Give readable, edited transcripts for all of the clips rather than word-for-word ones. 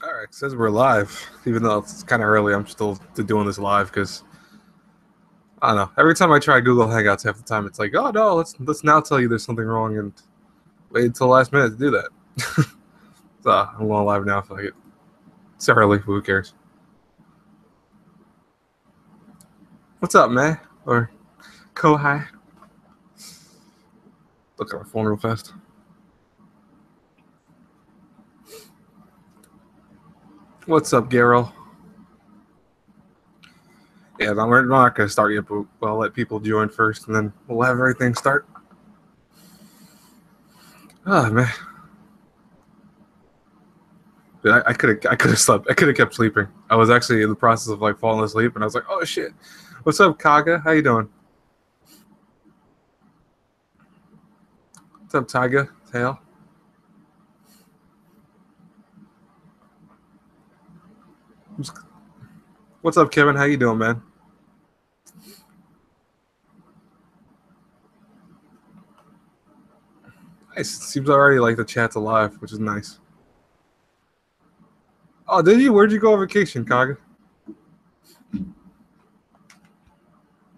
All right, it says we're live, even though it's kind of early. I'm still doing this live because I don't know. Every time I try Google Hangouts, half the time it's like, oh no, let's now tell you there's something wrong and wait until the last minute to do that. So I'm going live now. If I get it's early, but who cares? What's up, man? Or Kohai? Look at my phone real fast. What's up, Garo? Yeah, no, we're not going to start yet, but I'll let people join first, and then we'll have everything start. Oh, man. Dude, I could have slept. I could have kept sleeping. I was actually in the process of like falling asleep, and I was like, "Oh shit, what's up, Kaga? How you doing? What's up, Tyga? Tail? What's up, Kevin? How you doing, man? Nice. Seems already like the chat's alive, which is nice. Oh, did you? Where'd you go on vacation, Kaga?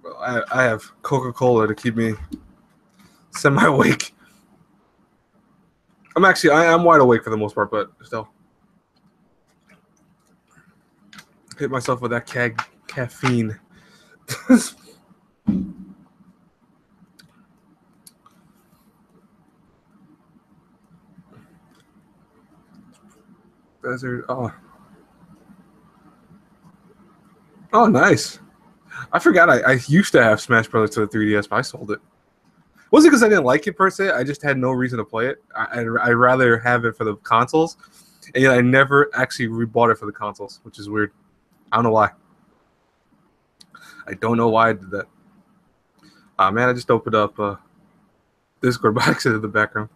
Well, I have Coca-Cola to keep me semi-awake. I'm wide awake for the most part, but still. Hit myself with that caffeine. Desert. Oh, nice. I forgot I used to have Smash Brothers to the 3DS, but I sold it. Wasn't because I didn't like it per se. I just had no reason to play it. I'd rather have it for the consoles, and yet I never actually rebought it for the consoles, which is weird. I don't know why. I don't know why I did that. Man, I just opened up Discord by accident in the background.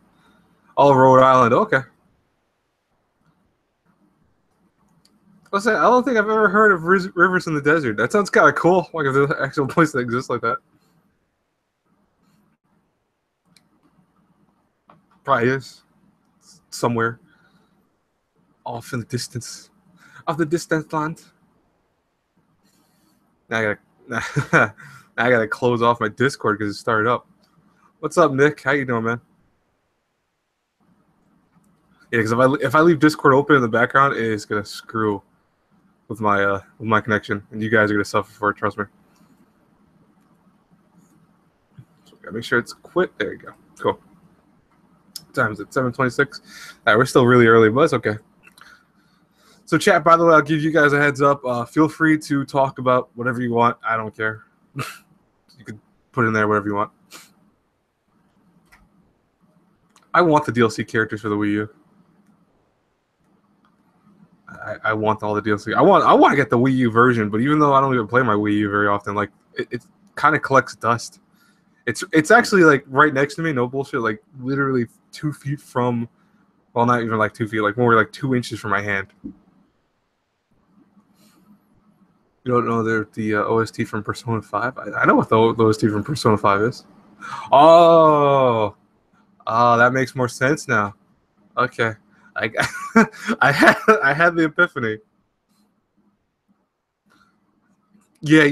Oh, Rhode Island. Okay. I don't think I've ever heard of rivers in the desert. That sounds kind of cool. Like if there's an actual place that exists like that. Probably is. Somewhere. Off in the distance. Off the distant land. Now I gotta close off my Discord because it started up. What's up, Nick? How you doing, man? Yeah, because if I leave Discord open in the background, it is gonna screw with my connection, and you guys are gonna suffer for it. Trust me. So gotta make sure it's quit. There you go. Cool. What time is it? 7:26. We're still really early, but it's okay. So, chat. By the way, I'll give you guys a heads up. Feel free to talk about whatever you want. I don't care. You can put in there whatever you want. I want the DLC characters for the Wii U. I want all the DLC. I want to get the Wii U version, but even though I don't even play my Wii U very often, like it kind of collects dust. It's actually like right next to me, no bullshit, like literally 2 feet from, well, not even like 2 feet, like more like 2 inches from my hand. You don't know the OST from Persona 5? I know what the OST from Persona 5 is. Oh, that makes more sense now. Okay, I I had the epiphany. Yeah,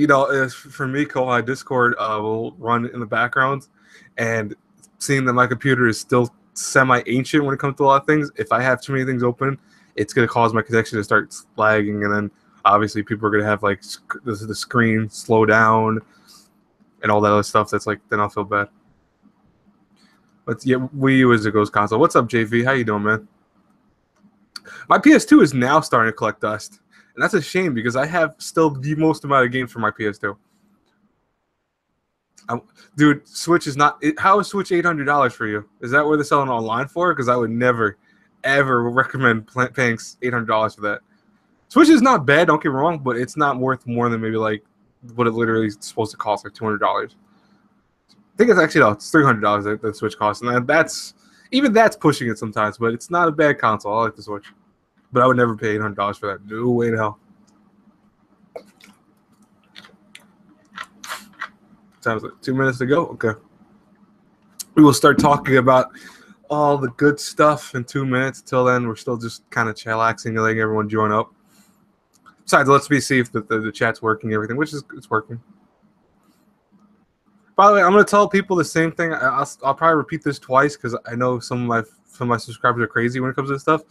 for me, Kohai Discord will run in the background, and seeing that my computer is still semi-ancient when it comes to a lot of things, if I have too many things open, it's going to cause my connection to start lagging, and then obviously people are going to have like the screen slow down and all that other stuff. That's like, then I'll feel bad. But yeah, Wii U is a ghost console. What's up, JV? How you doing, man? My PS2 is now starting to collect dust. And that's a shame because I have still the most amount of games for my PS2. Dude, Switch is not. How is Switch $800 for you? Is that where they're selling online for? Because I would never, ever recommend paying $800 for that. Switch is not bad, don't get me wrong, but it's not worth more than maybe like what it literally is supposed to cost, like $200. I think it's actually it's $300 that the Switch costs, and that's pushing it sometimes. But it's not a bad console. I like the Switch, but I would never pay $800 for that. No way in hell. Time's like 2 minutes to go. Okay, we will start talking about all the good stuff in 2 minutes. Till then, we're still just kind of chillaxing and letting everyone join up. Besides, let's see if the chat's working and everything, which is it's working. By the way, I'm going to tell people the same thing. I'll probably repeat this twice because I know some of my subscribers are crazy when it comes to this stuff.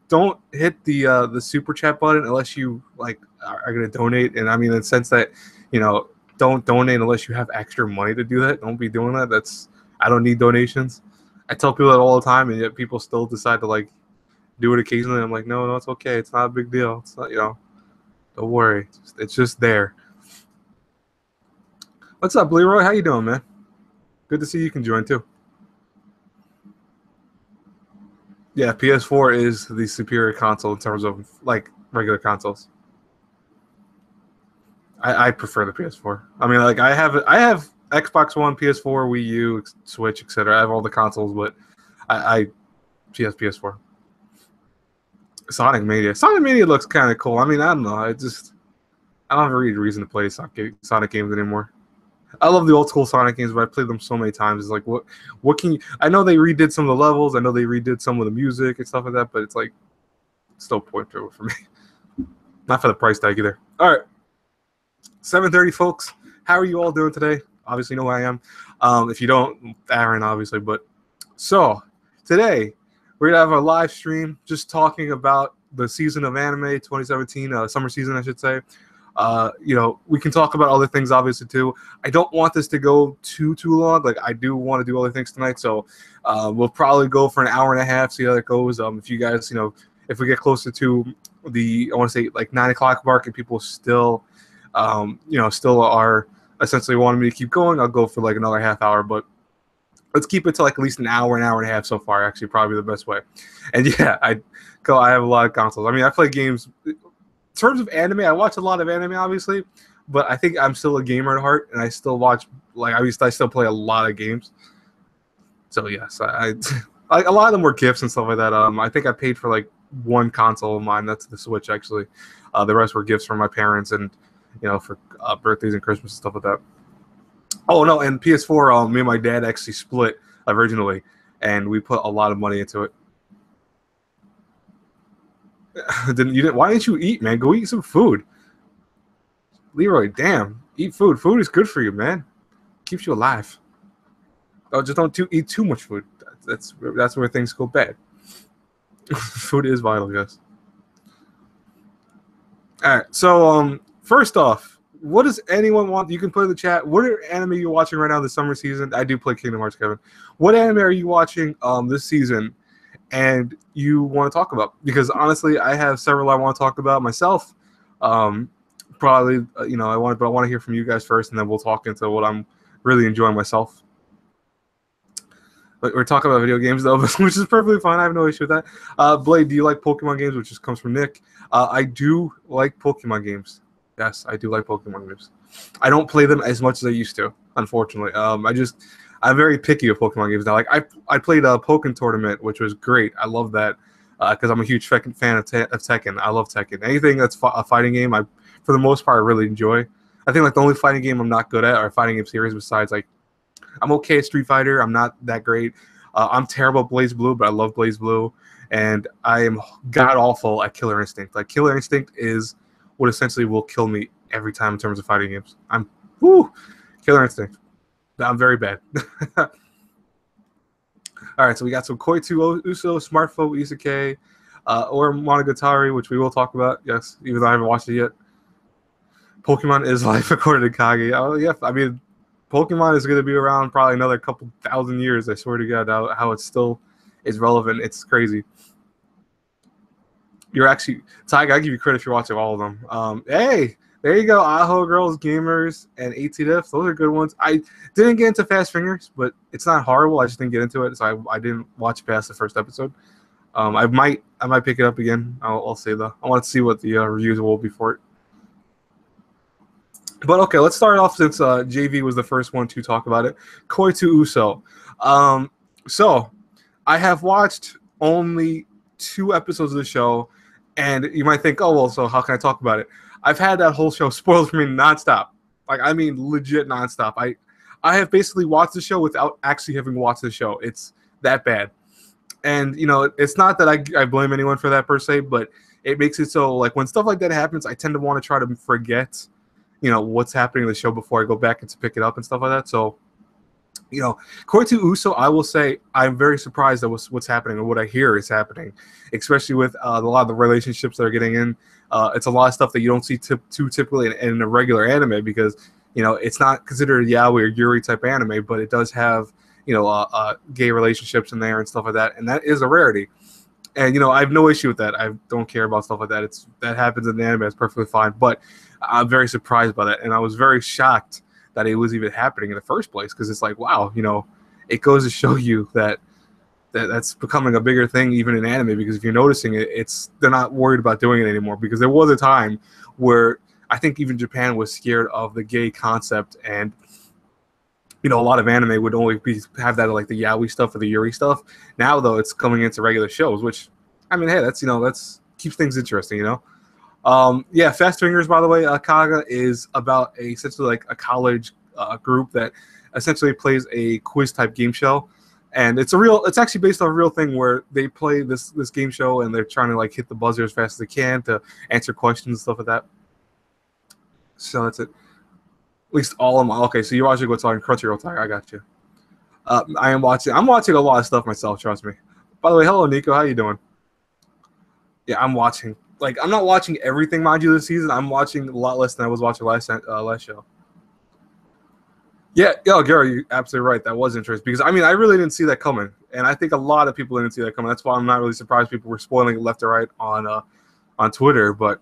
Don't hit the super chat button unless you are going to donate. And I mean in the sense that, don't donate unless you have extra money to do that. Don't be doing that. I don't need donations. I tell people that all the time, and yet people still decide to do it occasionally. I'm like, no, it's okay. It's not a big deal. It's not, don't worry. It's just there. What's up, Leroy? How you doing, man? Good to see you can join too. Yeah, PS4 is the superior console in terms of regular consoles. I prefer the PS4. I mean, I have Xbox One, PS4, Wii U, Switch, etc. I have all the consoles, but I PS4. Sonic Mania looks kind of cool. I mean, I don't know. I don't have a reason to play Sonic games anymore. I love the old school Sonic games, but I played them so many times. It's like, what can you? I know they redid some of the levels. I know they redid some of the music and stuff like that, but it's still point to it for me. Not for the price tag either. All right, 7:30, folks. How are you all doing today? Obviously, you know who I am. If you don't, Aaron, obviously. But so today we're gonna have a live stream just talking about the season of anime 2017, summer season, I should say. We can talk about other things obviously too. I don't want this to go too long. I do want to do other things tonight, so we'll probably go for an hour and a half, see how that goes. If you guys, if we get closer to I want to say 9 o'clock mark, and people still are essentially wanting me to keep going, I'll go for another half hour, but let's keep it to at least an hour and a half so far. Actually, probably the best way. And yeah, I have a lot of consoles. I mean, I play games. In terms of anime, I watch a lot of anime, obviously, but I think I'm still a gamer at heart, and I still watch I still play a lot of games. So yes, I a lot of them were gifts and stuff like that. I think I paid for one console of mine. That's the Switch, actually. The rest were gifts from my parents, and for birthdays and Christmas and stuff like that. Oh no, and PS4, me and my dad actually split originally, and we put a lot of money into it. Why didn't you eat, man? Go eat some food. Leroy, damn. Eat food. Food is good for you, man. Keeps you alive. Oh, just don't eat too much food. That's where things go bad. Food is vital, guys. All right. So, first off, what does anyone want? You can put in the chat. What are anime you're watching right now this summer season? I do play Kingdom Hearts, Kevin. What anime are you watching this season and you want to talk about? Because honestly, I have several I want to talk about myself. Probably, I want to hear from you guys first, and then we'll talk into what I'm really enjoying myself. But we're talking about video games though, which is perfectly fine. I have no issue with that. Blade, do you like Pokemon games? Which just comes from Nick. I do like Pokemon games. Yes, I do like Pokemon games. I don't play them as much as I used to, unfortunately. I'm very picky with Pokemon games now. I played a Pokken tournament, which was great. I love that because I'm a huge fan of Tekken. I love Tekken. Anything that's a fighting game, for the most part, I really enjoy. I think the only fighting game I'm not good at are fighting game series. Besides, I'm okay at Street Fighter. I'm not that great. I'm terrible at BlazBlue, but I love BlazBlue, and I am god awful at Killer Instinct. Killer Instinct is what essentially will kill me every time in terms of fighting games. Killer Instinct. I'm very bad. All right, so we got some Koitu Uso, Smartphone, Isekai, or Monogatari, which we will talk about, yes, even though I haven't watched it yet. Pokemon is life according to Kage. Oh, yeah, I mean, Pokemon is going to be around probably another couple thousand years, I swear to God, how it still is relevant. It's crazy. You're actually, Tyga, I give you credit if you're watching all of them. Hey, there you go, Aho Girls, Gamers, and ATDF. Those are good ones. I didn't get into Fast Fingers, but it's not horrible. I just didn't get into it, so I didn't watch past the first episode. I might pick it up again. I'll say though. I want to see what the reviews will be for it. But okay, let's start off since JV was the first one to talk about it. Koitu Uso. So I have watched only 2 episodes of the show, and you might think, oh well, so how can I talk about it? I've had that whole show spoiled for me nonstop. I mean, legit nonstop. I have basically watched the show without actually having watched the show. It's that bad. And it's not that I blame anyone for that per se, but it makes it so like when stuff like that happens, I tend to want to try to forget, what's happening in the show before I go back and to pick it up and stuff like that. So, according to Uso, I will say I'm very surprised at what's happening and what I hear is happening, especially with a lot of the relationships that are getting in. It's a lot of stuff that you don't see too typically in a regular anime because, it's not considered a yaoi or yuri type anime, but it does have, gay relationships in there and stuff like that. And that is a rarity. And, I have no issue with that. I don't care about stuff like that. That happens in the anime. It's perfectly fine. But I'm very surprised by that. And I was very shocked that it was even happening in the first place because it's like, wow, it goes to show you that's becoming a bigger thing even in anime because if you're noticing it, they're not worried about doing it anymore because there was a time where I think even Japan was scared of the gay concept and a lot of anime would only have that like the yaoi stuff or the yuri stuff. Now though, it's coming into regular shows, which I mean, hey, that's keeps things interesting, Yeah, Fast Fingers, by the way, Kaga is about essentially like a college group that essentially plays a quiz type game show, and it's actually based on a real thing where they play this game show and they're trying to like hit the buzzer as fast as they can to answer questions and stuff like that. So that's it. At least all of them. Okay, so you're watching what's on Crunchyroll, Tiger. I got you. I'm watching a lot of stuff myself. Trust me. By the way, hello Nico. How you doing? Yeah, I'm watching. Like, I'm not watching everything, mind you, this season. I'm watching a lot less than I was watching last show. Yeah, Gary, you're absolutely right. That was interesting because I mean, I really didn't see that coming, and I think a lot of people didn't see that coming. That's why I'm not really surprised people were spoiling it left or right on Twitter. But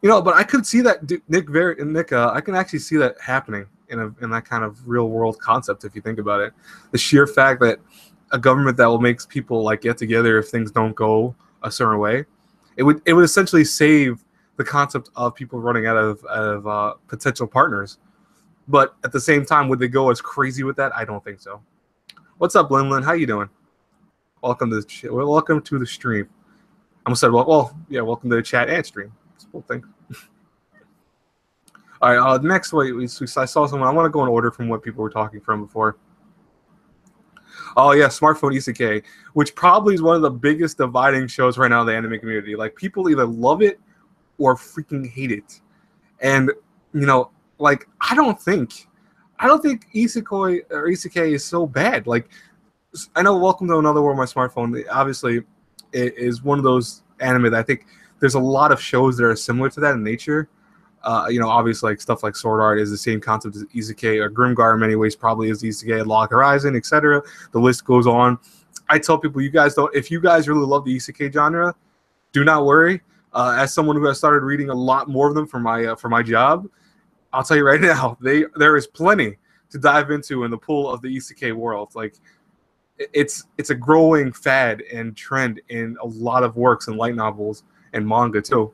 but I could see that Nick. I can actually see that happening in that kind of real world concept if you think about it. The sheer fact that a government that will make people like get together if things don't go a certain way, it would essentially save the concept of people running out of potential partners. But at the same time, would they go as crazy with that? I don't think so. What's up, Lin? How you doing? Welcome to the stream. I almost said, welcome to the chat and stream. It's a cool thing. All right, next, I saw someone. I want to go in order from what people were talking from before. Oh yeah, smartphone isekai, which probably is one of the biggest dividing shows right now in the anime community. Like people either love it or freaking hate it, and like I don't think isekai is so bad. Like I know Welcome to Another World, My Smartphone, obviously it is one of those anime that I think there's a lot of shows that are similar to that in nature. Obviously, like stuff like Sword Art is the same concept as isekai, or Grimgar in many ways probably is isekai, Log Horizon, etc. The list goes on. I tell people, if you guys really love the isekai genre, do not worry. As someone who has started reading a lot more of them for my job, I'll tell you right now, there is plenty to dive into in the pool of the isekai world. Like it's a growing fad and trend in a lot of works and light novels and manga too.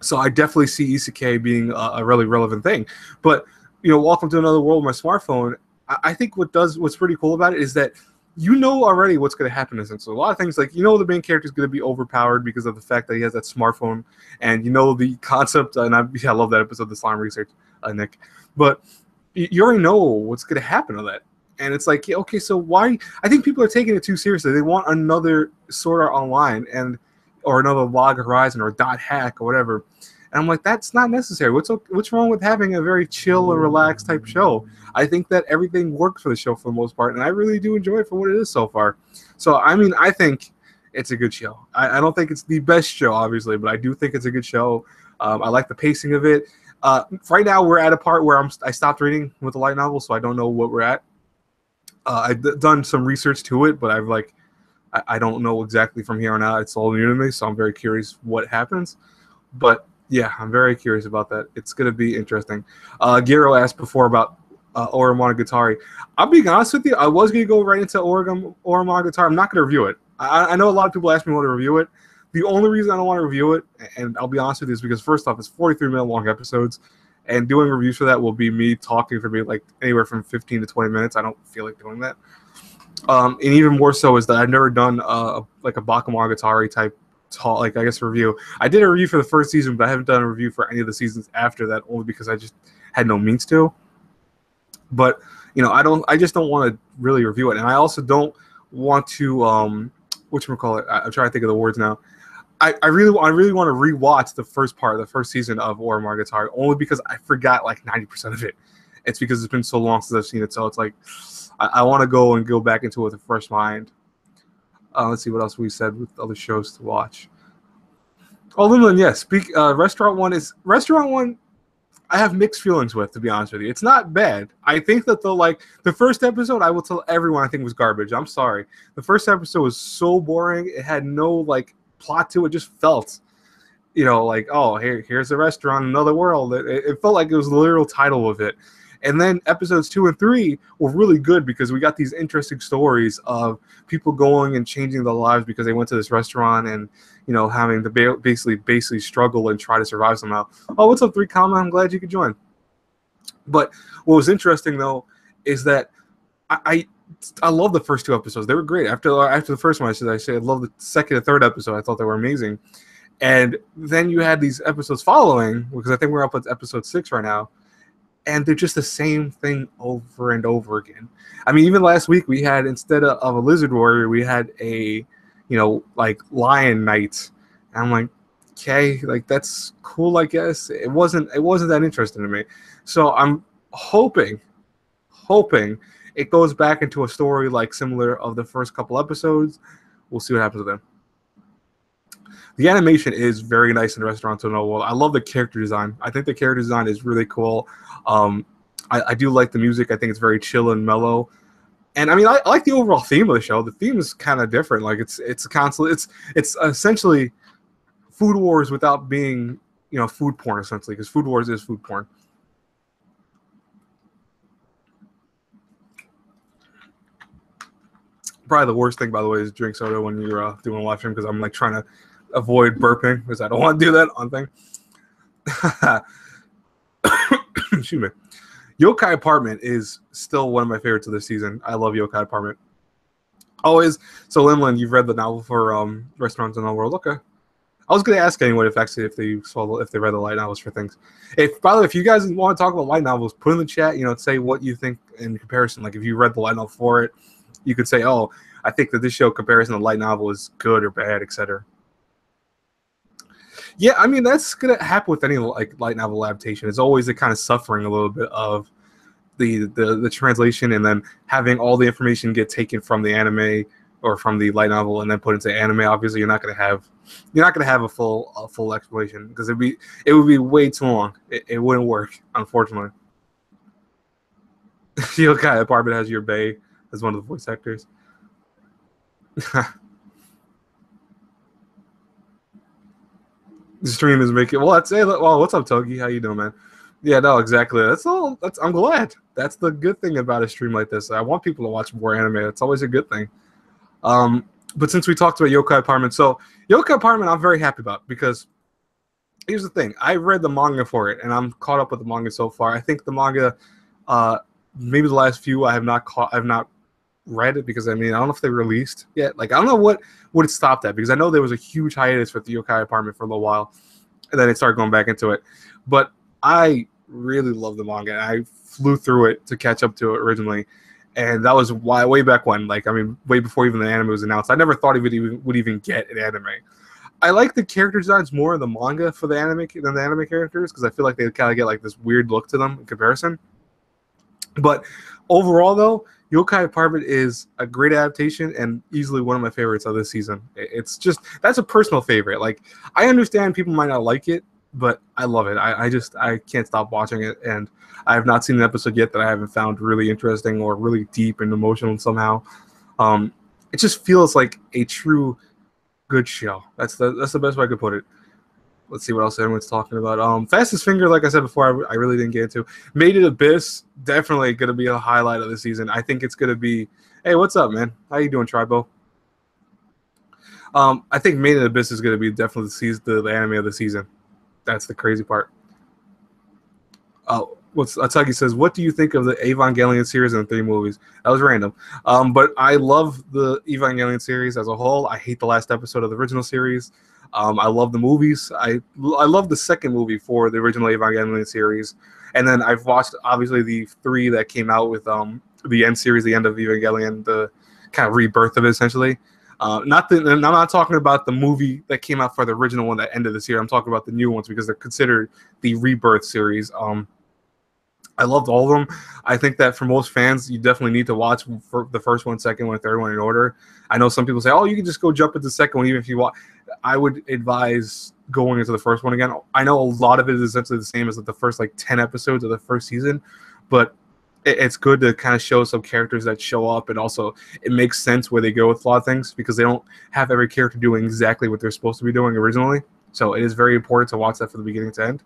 So I definitely see isekai being a really relevant thing. But Welcome to Another World, My Smartphone, I think what's pretty cool about it is that already what's going to happen. So a lot of things like the main character is going to be overpowered because of the fact that he has that smartphone, and the concept. And I love that episode, the slime research, Nick. But you already know what's going to happen to that. And it's like, okay, so why? I think people are taking it too seriously. They want another Sword Art Online or another Log Horizon or Dot Hack or whatever. And I'm like, that's not necessary. What's wrong with having a very chill and relaxed type show? I think that everything works for the show for the most part, and I really do enjoy it for what it is so far. So, I mean, I think it's a good show. I don't think it's the best show, obviously, but I do think it's a good show. I like the pacing of it. Right now, we're at a part where I stopped reading with the light novel, so I don't know what we're at. I've done some research to it, but I don't know exactly from here on out. It's all new to me, so I'm very curious what happens. But yeah, I'm very curious about that. It's going to be interesting. Giro asked before about Oromonogatari. I'm being honest with you. I was going to go right into Oromonogatari. I'm not going to review it. I know a lot of people ask me want to review it. The only reason I don't want to review it, and I'll be honest with you, is because first off, it's 43-minute long episodes, and doing reviews for that will be me talking for like anywhere from 15 to 20 minutes. I don't feel like doing that. And even more so is that I've never done like a Bakemonogatari type review. I did a review for the first season, but I haven't done a review for any of the seasons after that, only because I just had no means to. But I just don't want to really review it, and I also don't want to whatchamacallit, I'm trying to think of the words now. I really want to rewatch the first season of Oromonogatari, only because I forgot like 90% of it. It's because it's been so long since I've seen it, so it's like I want to go back into it with a fresh mind. Let's see what else we said with other shows to watch. Oh, Limlin, yes. Restaurant One. I have mixed feelings with, to be honest with you. It's not bad. I think that the first episode, I will tell everyone, I think was garbage. I'm sorry. The first episode was so boring. It had no like plot to it. Just felt, like, oh, here's a restaurant, another world. It felt like it was the literal title of it. And then episodes 2 and 3 were really good because we got these interesting stories of people going and changing their lives because they went to this restaurant and, having to basically struggle and try to survive somehow. Oh, what's up, 3 I'm glad you could join. But what was interesting, though, is that I love the first 2 episodes. They were great. After the first one, I say I love the second and third episode. I thought they were amazing. And then you had these episodes following, because I think we're up at episode 6 right now, and they're just the same thing over and over again. I mean, even last week we had, instead of a lizard warrior, we had a, lion knight. And I'm like, okay, like that's cool, I guess. It wasn't that interesting to me. So I'm hoping it goes back into a story like similar of the first couple episodes. We'll see what happens with them. The animation is very nice in the Restaurant to No World. I love the character design. I think the character design is really cool. I do like the music. I think it's very chill and mellow. And I mean, I like the overall theme of the show. The theme is kind of different. Like it's essentially Food Wars without being, food porn, essentially, because Food Wars is food porn. Probably the worst thing, by the way, is drink soda when you're doing a live stream, because I'm like trying to avoid burping because I don't want to do that on thing. Excuse me. Yokai Apartment is still one of my favorites of this season. I love Yokai Apartment. Always. So, Limlin, you've read the novel for Restaurants in the World. Okay. I was going to ask anyone if they read the light novels for things. By the way, if you guys want to talk about light novels, put in the chat. Say what you think in comparison. Like if you read the light novel for it, you could say, "Oh, I think that this show comparison to light novel is good or bad, etc." Yeah, I mean that's gonna happen with any like light novel adaptation. It's always the kind of suffering a little bit of the translation, and then having all the information get taken from the anime or from the light novel and then put into anime. Obviously, you're not gonna have a full explanation, because it would be way too long. It wouldn't work, unfortunately. Yokai Apartment has your Bay as one of the voice actors. The stream is making. Well, let's say, well, what's up, Togi? How you doing, man? Yeah, no, exactly. That's all. I'm glad. That's the good thing about a stream like this. I want people to watch more anime. It's always a good thing. But since we talked about Yokai Apartment, so Yokai Apartment, I'm very happy about, because here's the thing. I read the manga for it, and I'm caught up with the manga so far. I think the manga, maybe the last few, I have not read it, because I don't know if they released yet. Like I don't know what it stopped at, because I know there was a huge hiatus with the Yokai Apartment for a little while, and then it started going back into it. But I really love the manga. I flew through it to catch up to it originally, and that was way back when. Like way before even the anime was announced. I never thought it would even get an anime. I like the character designs more in the manga for the anime than the anime characters, because I feel like they kind of get like this weird look to them in comparison. But overall, though, Yokai Apartment is a great adaptation and easily one of my favorites of this season. It's just, that's a personal favorite. Like, I understand people might not like it, but I love it. I can't stop watching it, and I have not seen an episode yet that I haven't found really interesting or really deep and emotional somehow. It just feels like a true good show. That's the best way I could put it. Let's see what else everyone's talking about. Fastest Finger, like I said before, I really didn't get into. Made It Abyss, definitely going to be a highlight of the season. I think it's going to be... Hey, what's up, man? How you doing, Tribo? I think Made It Abyss is going to be definitely the anime of the season. That's the crazy part. Atagi says, what do you think of the Evangelion series and the 3 movies? That was random. But I love the Evangelion series as a whole. I hate the last episode of the original series. I love the movies. I love the second movie for the original Evangelion series. And then I've watched, obviously, the 3 that came out with the end series, the end of Evangelion, the kind of rebirth of it, essentially. I'm not talking about the movie that came out for the original one that ended this year. I'm talking about the new ones because they're considered the rebirth series. I loved all of them. I think that for most fans, you definitely need to watch for the first one, second one, third one in order. I know some people say, "Oh, you can just go jump into the second one, even if you want." I would advise going into the first one again. I know a lot of it is essentially the same as the first 10 episodes of the first season, but it's good to kind of show some characters that show up, and also it makes sense where they go with a lot of things because they don't have every character doing exactly what they're supposed to be doing originally. So it is very important to watch that from the beginning to end.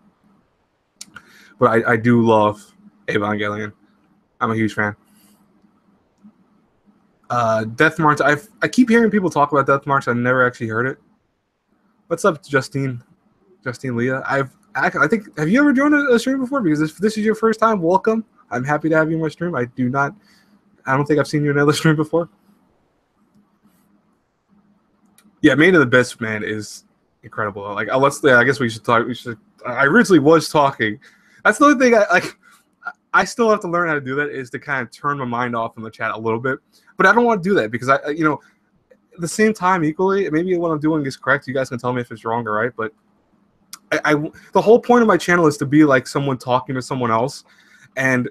But I do love Evangelion. I'm a huge fan. Death March. I keep hearing people talk about Death March. I've never actually heard it. What's up, Justine Leah? I think, have you ever joined a stream before? Because if this is your first time, welcome. I'm happy to have you in my stream. I don't think I've seen you in another stream before. Yeah, Main of the Best Man is incredible. Like, I guess we should talk. I originally was talking. That's the only thing I still have to learn how to do that, is to kind of turn my mind off in the chat a little bit. But I don't want to do that because at the same time, equally, maybe what I'm doing is correct. You guys can tell me if it's wrong or right. But the whole point of my channel is to be like someone talking to someone else. And,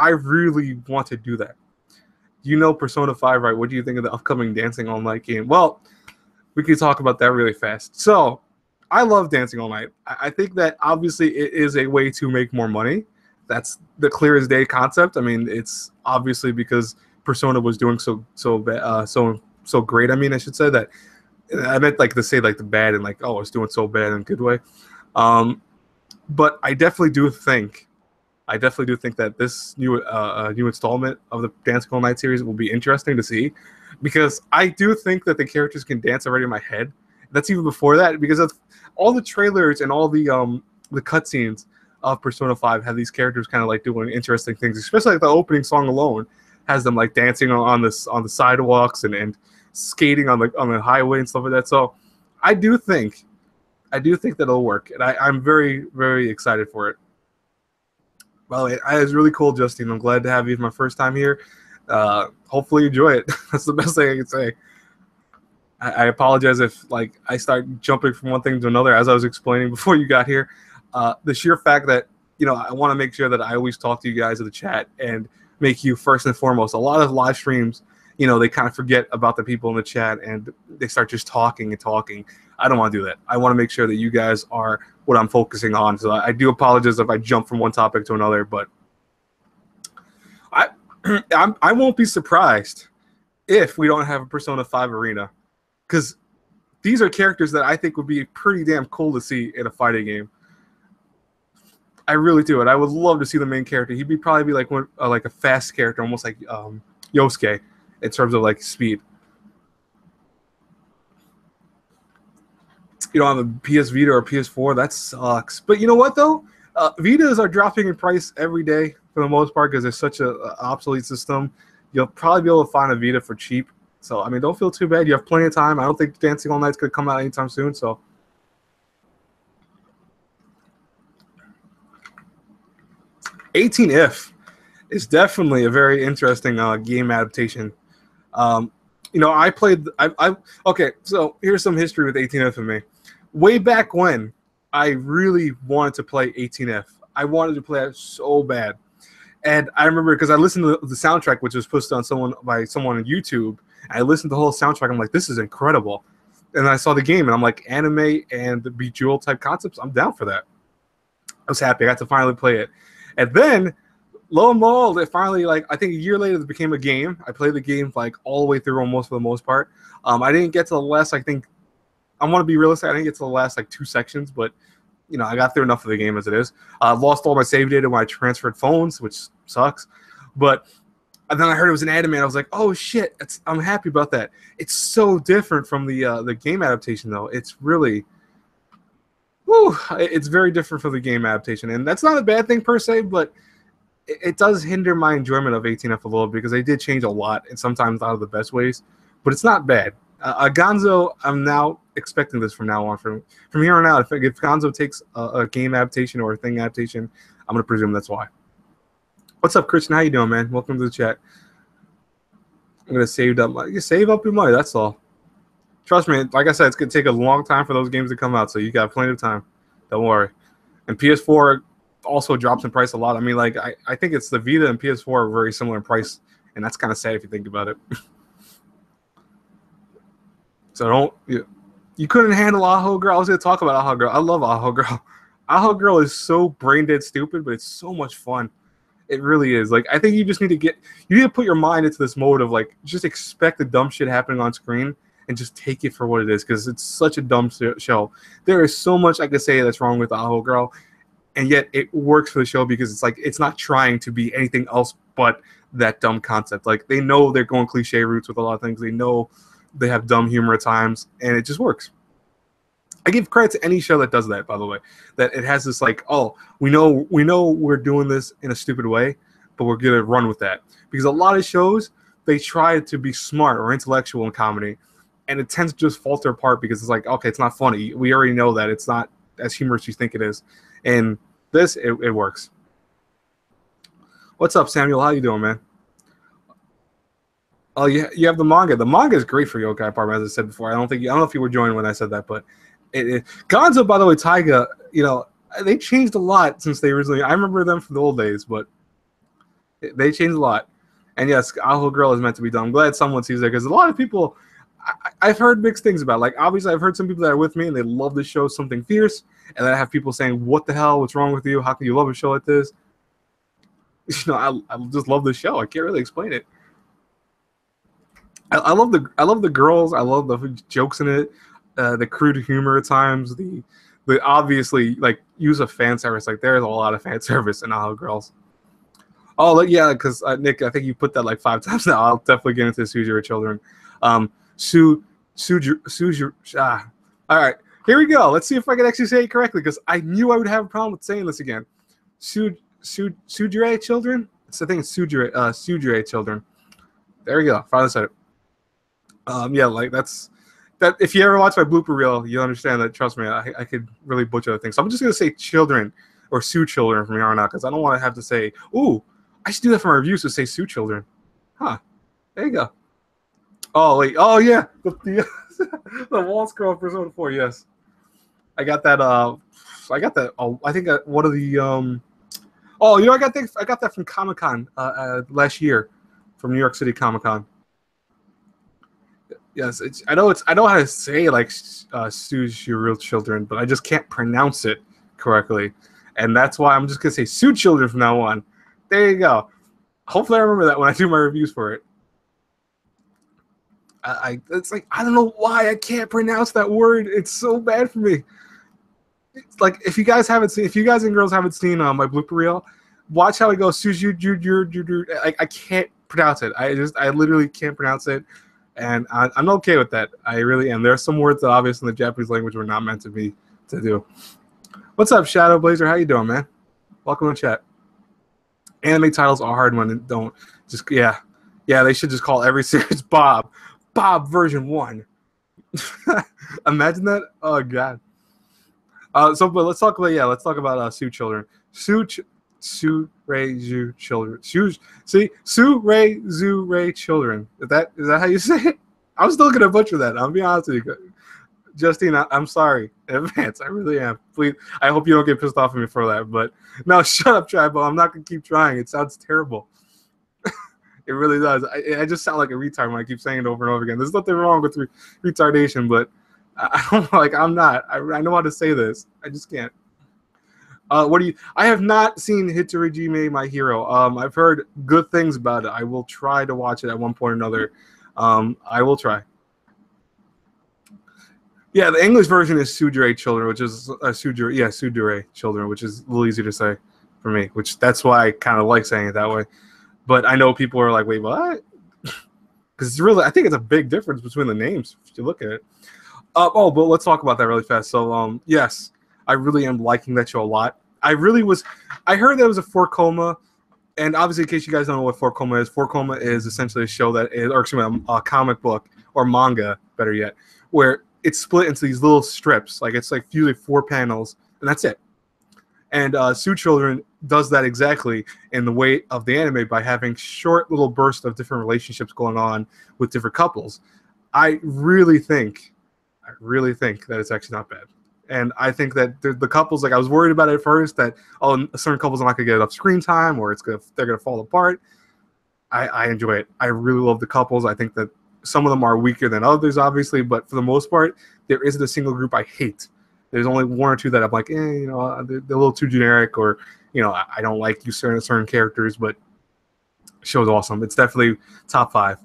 I really want to do that. Persona 5, right? What do you think of the upcoming Dancing All Night game? Well, we could talk about that really fast. So, I love Dancing All Night. I think that obviously it is a way to make more money. That's the clear as day concept. I mean, it's obviously because Persona was doing so great. I mean, I should say that. I meant to say the bad and it's doing so bad in a good way. But I definitely do think that this new installment of the Dancing All Night series will be interesting to see, because I do think that the characters can dance already in my head. That's even before that, because of all the trailers and all the cutscenes of Persona 5 have these characters kind of doing interesting things, especially the opening song alone has them dancing on the sidewalks and skating on the highway and stuff like that. So I do think that it'll work, and I'm very, very excited for it. Well, it was really cool, Justine. I'm glad to have you my first time here. Hopefully you enjoy it. That's the best thing I can say. I apologize if I start jumping from one thing to another as I was explaining before you got here. The sheer fact that I want to make sure that I always talk to you guys in the chat and make you first and foremost. A lot of live streams, they kind of forget about the people in the chat and they start just talking and talking. I don't want to do that. I want to make sure that you guys are what I'm focusing on. So I do apologize if I jump from one topic to another, but I won't be surprised if we don't have a Persona 5 arena, because these are characters that I think would be pretty damn cool to see in a fighting game. I really do, and I would love to see the main character. He'd probably be like a fast character, almost like Yosuke in terms of speed. You don't have a PS Vita or a PS4, that sucks. But you know what though? Vitas are dropping in price every day for the most part because they're such an obsolete system. You'll probably be able to find a Vita for cheap. So I mean, don't feel too bad. You have plenty of time. I don't think Dancing All Night's gonna come out anytime soon. So. "18If" is definitely a very interesting game adaptation. I played. Okay, so here's some history with 18If and me. Way back when, I really wanted to play 18If. I wanted to play it so bad, and I remember because I listened to the soundtrack, which was posted on by someone on YouTube. I listened to the whole soundtrack. I'm like, this is incredible. And then I saw the game, and I'm like, anime and the Bejeweled type concepts. I'm down for that. I was happy. I got to finally play it. And then, lo and behold, it finally, I think a year later, it became a game. I played the game, all the way through almost for the most part. I didn't get to the last, I want to be realistic, I didn't get to the last, 2 sections, but, I got through enough of the game as it is. Lost all my save data when I transferred phones, which sucks. But and then I heard it was an anime, and I was like, oh, shit, I'm happy about that. It's so different from the game adaptation, though. It's really... Woo, it's very different from the game adaptation, and that's not a bad thing per se, but it does hinder my enjoyment of 18F a little because they did change a lot, and sometimes out of the best ways, but it's not bad. Gonzo, I'm now expecting this from now on. From here on out, if Gonzo takes a game adaptation or a thing adaptation, I'm going to presume that's why. What's up, Christian? How you doing, man? Welcome to the chat. I'm gonna save up money. You save up your money. That's all. Trust me. Like I said, it's gonna take a long time for those games to come out, so you got plenty of time. Don't worry. And PS4 also drops in price a lot. I mean, like I think it's the Vita and PS4 are very similar in price, and that's kind of sad if you think about it. So don't you couldn't handle Aho Girl. I was gonna talk about Aho Girl. I love Aho Girl. Aho Girl is so brain dead stupid, but it's so much fun. It really is. Like, I think you just need to put your mind into this mode of like just expect the dumb shit happening on screen and just take it for what it is, because it's such a dumb show. There is so much I could say that's wrong with Aho Girl, and yet it works for the show because it's like it's not trying to be anything else but that dumb concept. Like, they know they're going cliche routes with a lot of things. They know they have dumb humor at times, and it just works. I give credit to any show that does that, by the way. That it has this like, oh, we know we're doing this in a stupid way, but we're gonna run with that. Because a lot of shows, they try to be smart or intellectual in comedy, and it tends to just falter apart because it's like, okay, it's not funny. We already know that it's not as humorous as you think it is. And this, it works. What's up, Samuel? How you doing, man? Oh, you have the manga. The manga is great for yokai apartment, as I said before. I don't know if you were joining when I said that, but Gonzo, by the way, Taiga, they changed a lot since they originally. I remember them from the old days, but they changed a lot. And yes, Aho Girl is meant to be done. I'm glad someone sees it, because a lot of people, I've heard mixed things about it. Like, obviously, I've heard some people that are with me and they love the show Something Fierce, and then I have people saying, "What the hell? What's wrong with you? How can you love a show like this?" I just love the show. I can't really explain it. I love the girls. I love the jokes in it. The crude humor at times, the obviously like use of fan service. Like, there's a lot of fan service in Aho Girls. Oh yeah, because Nick, I think you put that like 5 times now. I'll definitely get into Sujira Children. All right, here we go. Let's see if I can actually say it correctly, because I knew I would have a problem with saying this again. Sujire Children. I think it's Sujire Children. There we go. Finally said it. Yeah, like that. If you ever watch my blooper reel, you'll understand that. Trust me, I could really butcher the thing. So I'm just gonna say children or Sue Children from here on out, because I don't want to have to say, "Ooh, I should do that for my reviews to say Sue Children." Huh? There you go. Oh wait. Oh yeah. The wall scroll of Persona 4. Yes, I got that. I got that. Oh, I think one of the. Oh, I got that from Comic-Con last year, from New York City Comic-Con. Yes, I know how to say like Sue's your real children, but I just can't pronounce it correctly, and that's why I'm just gonna say Sue Children from now on. There you go. Hopefully, I remember that when I do my reviews for it. It's like, I don't know why I can't pronounce that word. It's so bad for me. It's like, if you guys and girls haven't seen my blooper reel, watch how it goes. I can't pronounce it. I literally can't pronounce it. And I'm okay with that. I really am. There are some words that obviously in the Japanese language were not meant to do. What's up, Shadow Blazer? How you doing, man? Welcome to chat. Anime titles are hard when it don't. Just yeah. They should just call every series Bob version 1. Imagine that. Oh god. But let's talk about Sue Children. Sue Ray Zhu Children. Sue Ray Zhu Ray Children. Is that how you say it? I'm still gonna butcher that. I'll be honest with you, Justine. I'm sorry in advance. I really am. Please, I hope you don't get pissed off at me for that. But no, shut up, Tribo. I'm not gonna keep trying. It sounds terrible. It really does. I just sound like a retard when I keep saying it over and over again. There's nothing wrong with retardation, but I don't like. I'm not. I know how to say this. I just can't. I have not seen Hitorigime My Hero. I've heard good things about it. I will try to watch it at one point or another. I will try. Yeah, the English version is Sudire Children, which is Sudire Children, which is a little easier to say for me. That's why I kind of like saying it that way. But I know people are like, wait, what? Because I think it's a big difference between the names if you look at it. But let's talk about that really fast. So, yes. I really am liking that show a lot. I heard there was a 4-Koma, and obviously, in case you guys don't know what 4-Koma is, 4-Koma is essentially a show a comic book or manga, better yet, where it's split into these little strips. Like, it's like usually 4 panels, and that's it. And Sue Children does that exactly in the way of the anime by having short little bursts of different relationships going on with different couples. I really think that it's actually not bad. And I think that the couples, like I was worried about it at first, that certain couples are not gonna get enough screen time or they're gonna fall apart. I enjoy it. I really love the couples. I think that some of them are weaker than others, obviously, but for the most part, there isn't a single group I hate. There's only one or two that I'm like, they're a little too generic, or I don't like you certain characters, but show's awesome. It's definitely top 5.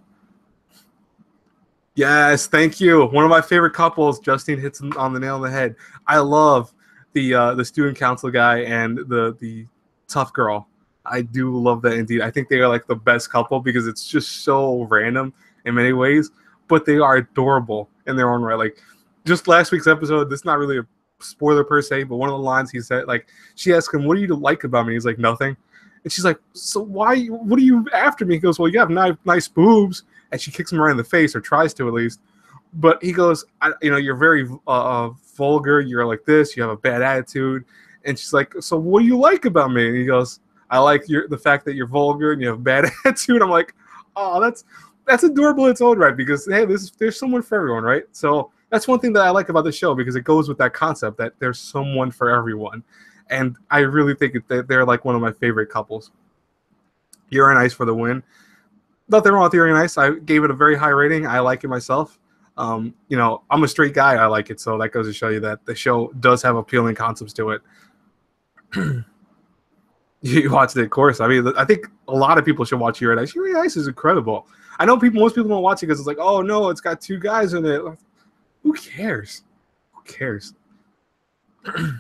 Yes, thank you. One of my favorite couples. Justine hits on the nail on the head. I love the student council guy and the tough girl. I do love that indeed. I think they are like the best couple because it's just so random in many ways, but they are adorable in their own right. Like just last week's episode, this is not really a spoiler per se, but one of the lines he said, like she asked him, "What do you like about me?" He's like, "Nothing." And she's like, "So why? What are you after me?" He goes, "Well, you have nice boobs." And she kicks him right in the face, or tries to at least. But he goes, "You're very vulgar. You're like this. You have a bad attitude." And she's like, "So what do you like about me?" And he goes, "I like the fact that you're vulgar and you have a bad attitude." I'm like, "Oh, that's adorable in its own right," because hey, there's someone for everyone, right? So that's one thing that I like about the show, because it goes with that concept that there's someone for everyone. And I really think that they're like one of my favorite couples. You're and Ice for the win. Nothing wrong with Yuri and Ice. I gave it a very high rating. I like it myself. I'm a straight guy. I like it, so that goes to show you that the show does have appealing concepts to it. You watched it, of course. I mean, I think a lot of people should watch Yuri and Ice. Yuri and Ice is incredible. I know most people don't watch it because it's like, oh no, it's got 2 guys in it. Who cares? Who cares? The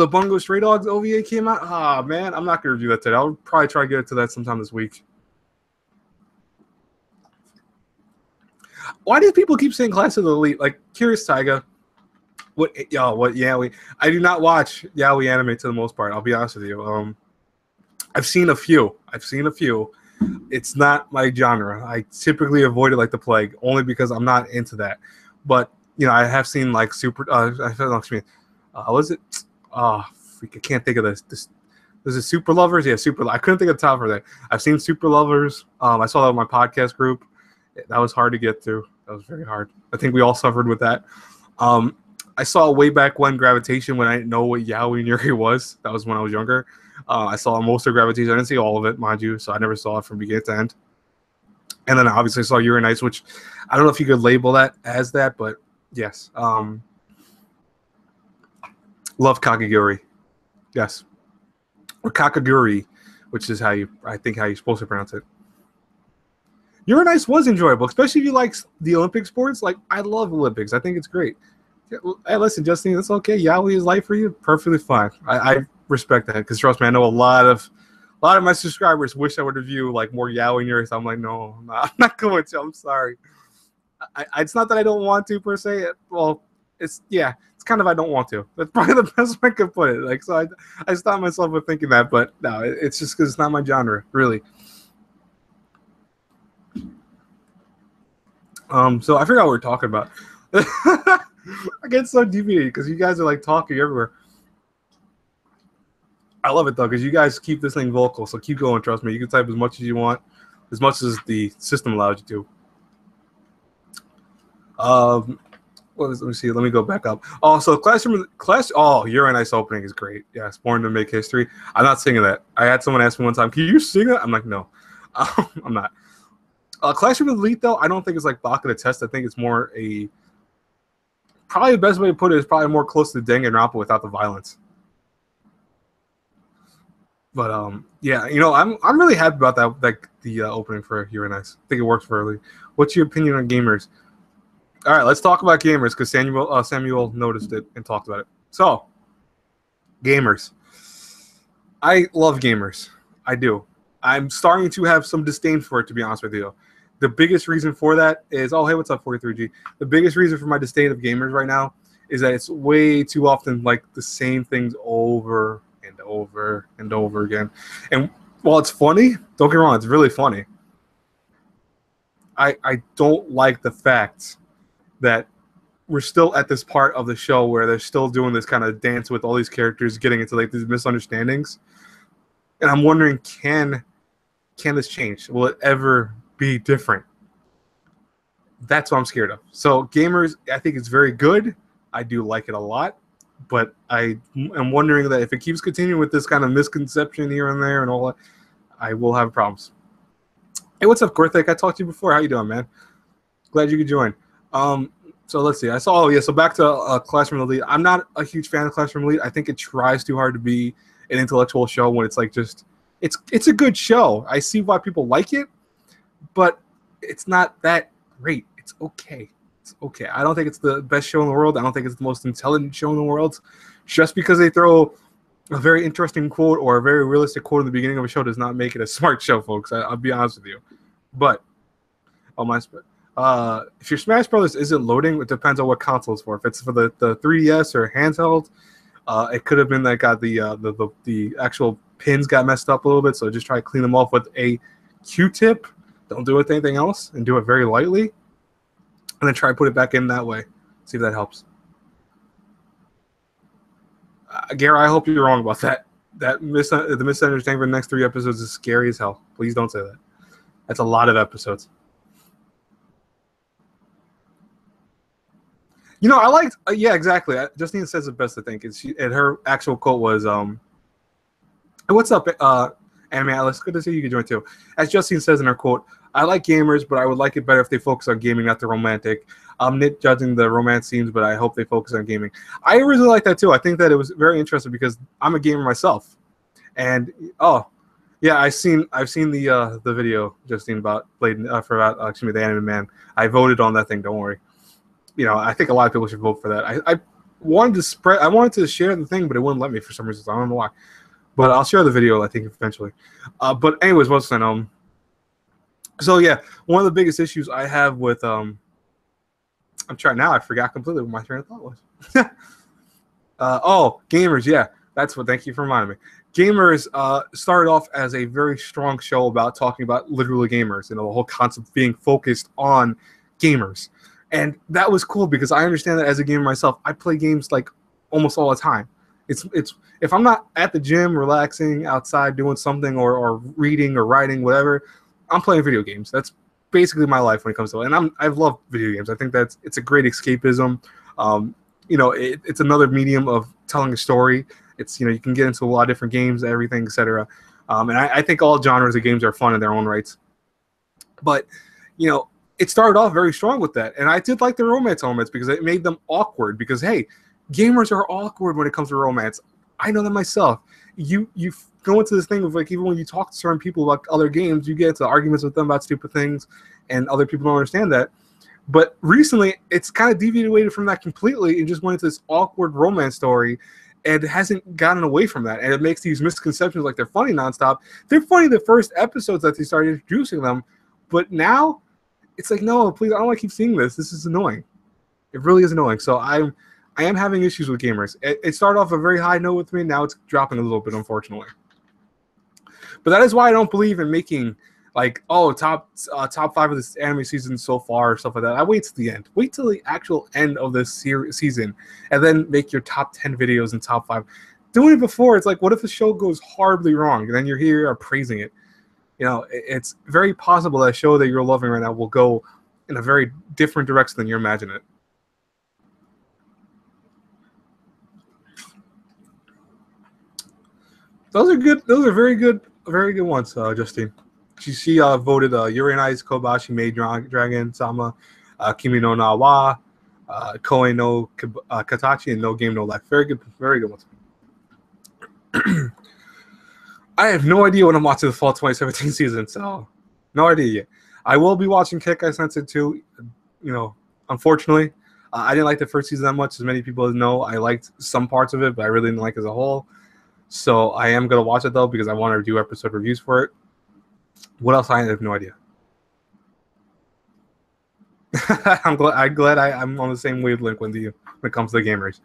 Bungo Stray Dogs OVA came out. Ah, man, I'm not gonna review that today. I'll probably try to get to that sometime this week. Why do people keep saying Class of the Elite? Like, Curious Taiga. What Yaoi? I do not watch Yaoi anime to the most part. I'll be honest with you. I've seen a few. It's not my genre. I typically avoid it like the plague, only because I'm not into that. But I have seen like was it? Oh, freak! I can't think of this. Was it Super Lovers? Yeah, Super. I couldn't think of the top for that. I've seen Super Lovers. I saw that with my podcast group. That was hard to get through. That was very hard. I think we all suffered with that. I saw way back when Gravitation, when I didn't know what Yaoi and Yuri was. That was when I was younger. I saw most of Gravitation. I didn't see all of it, mind you, so I never saw it from beginning to end. And then I obviously saw Yuri and Ice, which I don't know if you could label that as that, but yes. Love Kakaguri. Yes. Or Kakaguri, which is how you're supposed to pronounce it. Yuri and Ice was enjoyable, especially if you like the Olympic sports. Like, I love Olympics. I think it's great. Hey, listen, Justine, that's okay. Yaoi is life for you. Perfectly fine. I respect that, because trust me, I know a lot of my subscribers wish I would review like more Yaoi and Yuri. So I'm like, no, I'm not going to. I'm sorry. It's not that I don't want to per se. Well, it's kind of I don't want to. That's probably the best way I could put it. Like, so I stopped myself with thinking that, but no, it's just because it's not my genre, really. So I forgot what we're talking about. I get so deviated because you guys are like talking everywhere. I love it though, because you guys keep this thing vocal, so keep going. Trust me, you can type as much as you want, as much as the system allows you to. Let me see. Let me go back up. Oh, so Clash. Oh, Yuri and Ice opening is great. Yes, born to make history. I'm not singing that. I had someone ask me one time, "Can you sing that?" I'm like, no, I'm not. Clash of Elite though, I don't think it's like Baka the Test. I think it's more probably the best way to put it is probably more close to Danganronpa without the violence. But yeah, I'm really happy about that. Like the opening for Yuri and Ice. I think it works fairly. What's your opinion on gamers? All right, let's talk about gamers, because Samuel noticed it and talked about it. So, gamers. I love gamers. I do. I'm starting to have some disdain for it, to be honest with you. The biggest reason for that is, oh, hey, what's up, 43G? The biggest reason for my disdain of gamers right now is that it's way too often like the same things over and over and over again. And while it's funny, don't get me wrong, it's really funny. I don't like the fact that we're still at this part of the show where they're still doing this kind of dance with all these characters getting into like these misunderstandings. And I'm wondering, can this change? Will it ever be different? That's what I'm scared of. So gamers, I think it's very good. I do like it a lot, but I am wondering that if it keeps continuing with this kind of misconception here and there and all that, I will have problems. Hey, what's up, Gorthik? I talked to you before. How you doing, man? Glad you could join. So let's see. So back to Classroom Elite. I'm not a huge fan of Classroom Elite. I think it tries too hard to be an intellectual show when it's like just it's a good show. I see why people like it, but it's not that great. It's okay. It's okay. I don't think it's the best show in the world. I don't think it's the most intelligent show in the world. Just because they throw a very interesting quote or a very realistic quote in the beginning of a show does not make it a smart show, folks. I'll be honest with you. But if your Smash Brothers isn't loading, it depends on what console it's for. If it's for the 3DS or handheld, it could have been that got the actual pins got messed up a little bit. So just try to clean them off with a Q-tip. Don't do it with anything else, and do it very lightly, and then try to put it back in that way. See if that helps. Gary, I hope you're wrong about that. The misunderstanding for the next 3 episodes is scary as hell. Please don't say that. That's a lot of episodes. You know, I liked. Yeah, exactly. Justine says it best. I think, and her actual quote was, "What's up, Anime Alice? Good to see you can join too." As Justine says in her quote, "I like gamers, but I would like it better if they focus on gaming, not the romantic. I'm nit judging the romance scenes, but I hope they focus on gaming." I really like that too. I think that it was very interesting because I'm a gamer myself, and yeah, I've seen the video, Justine, about the Anime Man. I voted on that thing. Don't worry. You know, I think a lot of people should vote for that. I wanted to share the thing, but it wouldn't let me for some reason. So I don't know why. But I'll share the video, I think, eventually. But anyways, what's that? So yeah, one of the biggest issues I have with I'm trying now. I forgot completely what my train of thought was. Gamers. Yeah, that's what. Thank you for reminding me. Gamers started off as a very strong show about talking about literally gamers. You know, the whole concept being focused on gamers. And that was cool because I understand that as a gamer myself, I play games like almost all the time. It's if I'm not at the gym, relaxing outside, doing something or reading or writing, whatever, I'm playing video games. That's basically my life when it comes to it. And I've loved video games. I think it's a great escapism. You know, it's another medium of telling a story. It's, you know, you can get into a lot of different games, everything, etc. And I think all genres of games are fun in their own rights. But, you know, it started off very strong with that. And I did like the romance elements because it made them awkward. Because, hey, gamers are awkward when it comes to romance. I know that myself. You go into this thing of, like, even when you talk to certain people about other games, you get into arguments with them about stupid things, and other people don't understand that. But recently, it's kind of deviated from that completely and just went into this awkward romance story, and it hasn't gotten away from that. And it makes these misconceptions like they're funny nonstop. They're funny the first episodes that they started introducing them, but now it's like, no, please, I don't want to keep seeing this. This is annoying. It really is annoying. So I am having issues with gamers. It started off a very high note with me. Now it's dropping a little bit, unfortunately. But that is why I don't believe in making, like, top 5 of this anime season so far or stuff like that. I wait till the end. Wait till the actual end of this season, and then make your top 10 videos and top 5. Doing it before, it's like, what if the show goes horribly wrong, and then you're here praising it? You know, it's very possible that a show that you're loving right now will go in a very different direction than you imagine it. Those are good. Those are very good ones, Justine. She voted Yuri on Ice, Kobashi Maid Dragon, Sama, Kimi no Na wa, Koei no Katachi, and No Game No Life. Very good ones. I have no idea when I'm watching the fall 2017 season, so no idea yet. I will be watching Kekai Sensei too. You know, unfortunately, I didn't like the first season that much, as many people know. I liked some parts of it, but I really didn't like it as a whole. So I am gonna watch it though because I want to do episode reviews for it. What else? I have no idea. I'm glad I'm on the same wavelength with you when it comes to the gamers.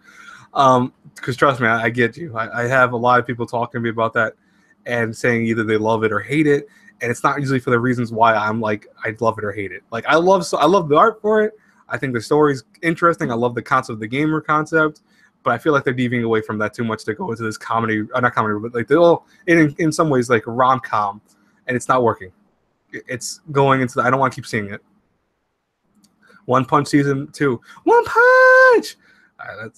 Because trust me, I get you. I have a lot of people talking to me about that and saying either they love it or hate it, and it's not usually for the reasons why I'm like I love it or hate it. Like I love the art for it. I think the story's interesting. I love the concept of the gamer concept, but I feel like they're deviating away from that too much to go into this comedy, not comedy, but like in some ways like rom-com, and it's not working. It's going into I don't want to keep seeing it. One Punch season 2. One Punch.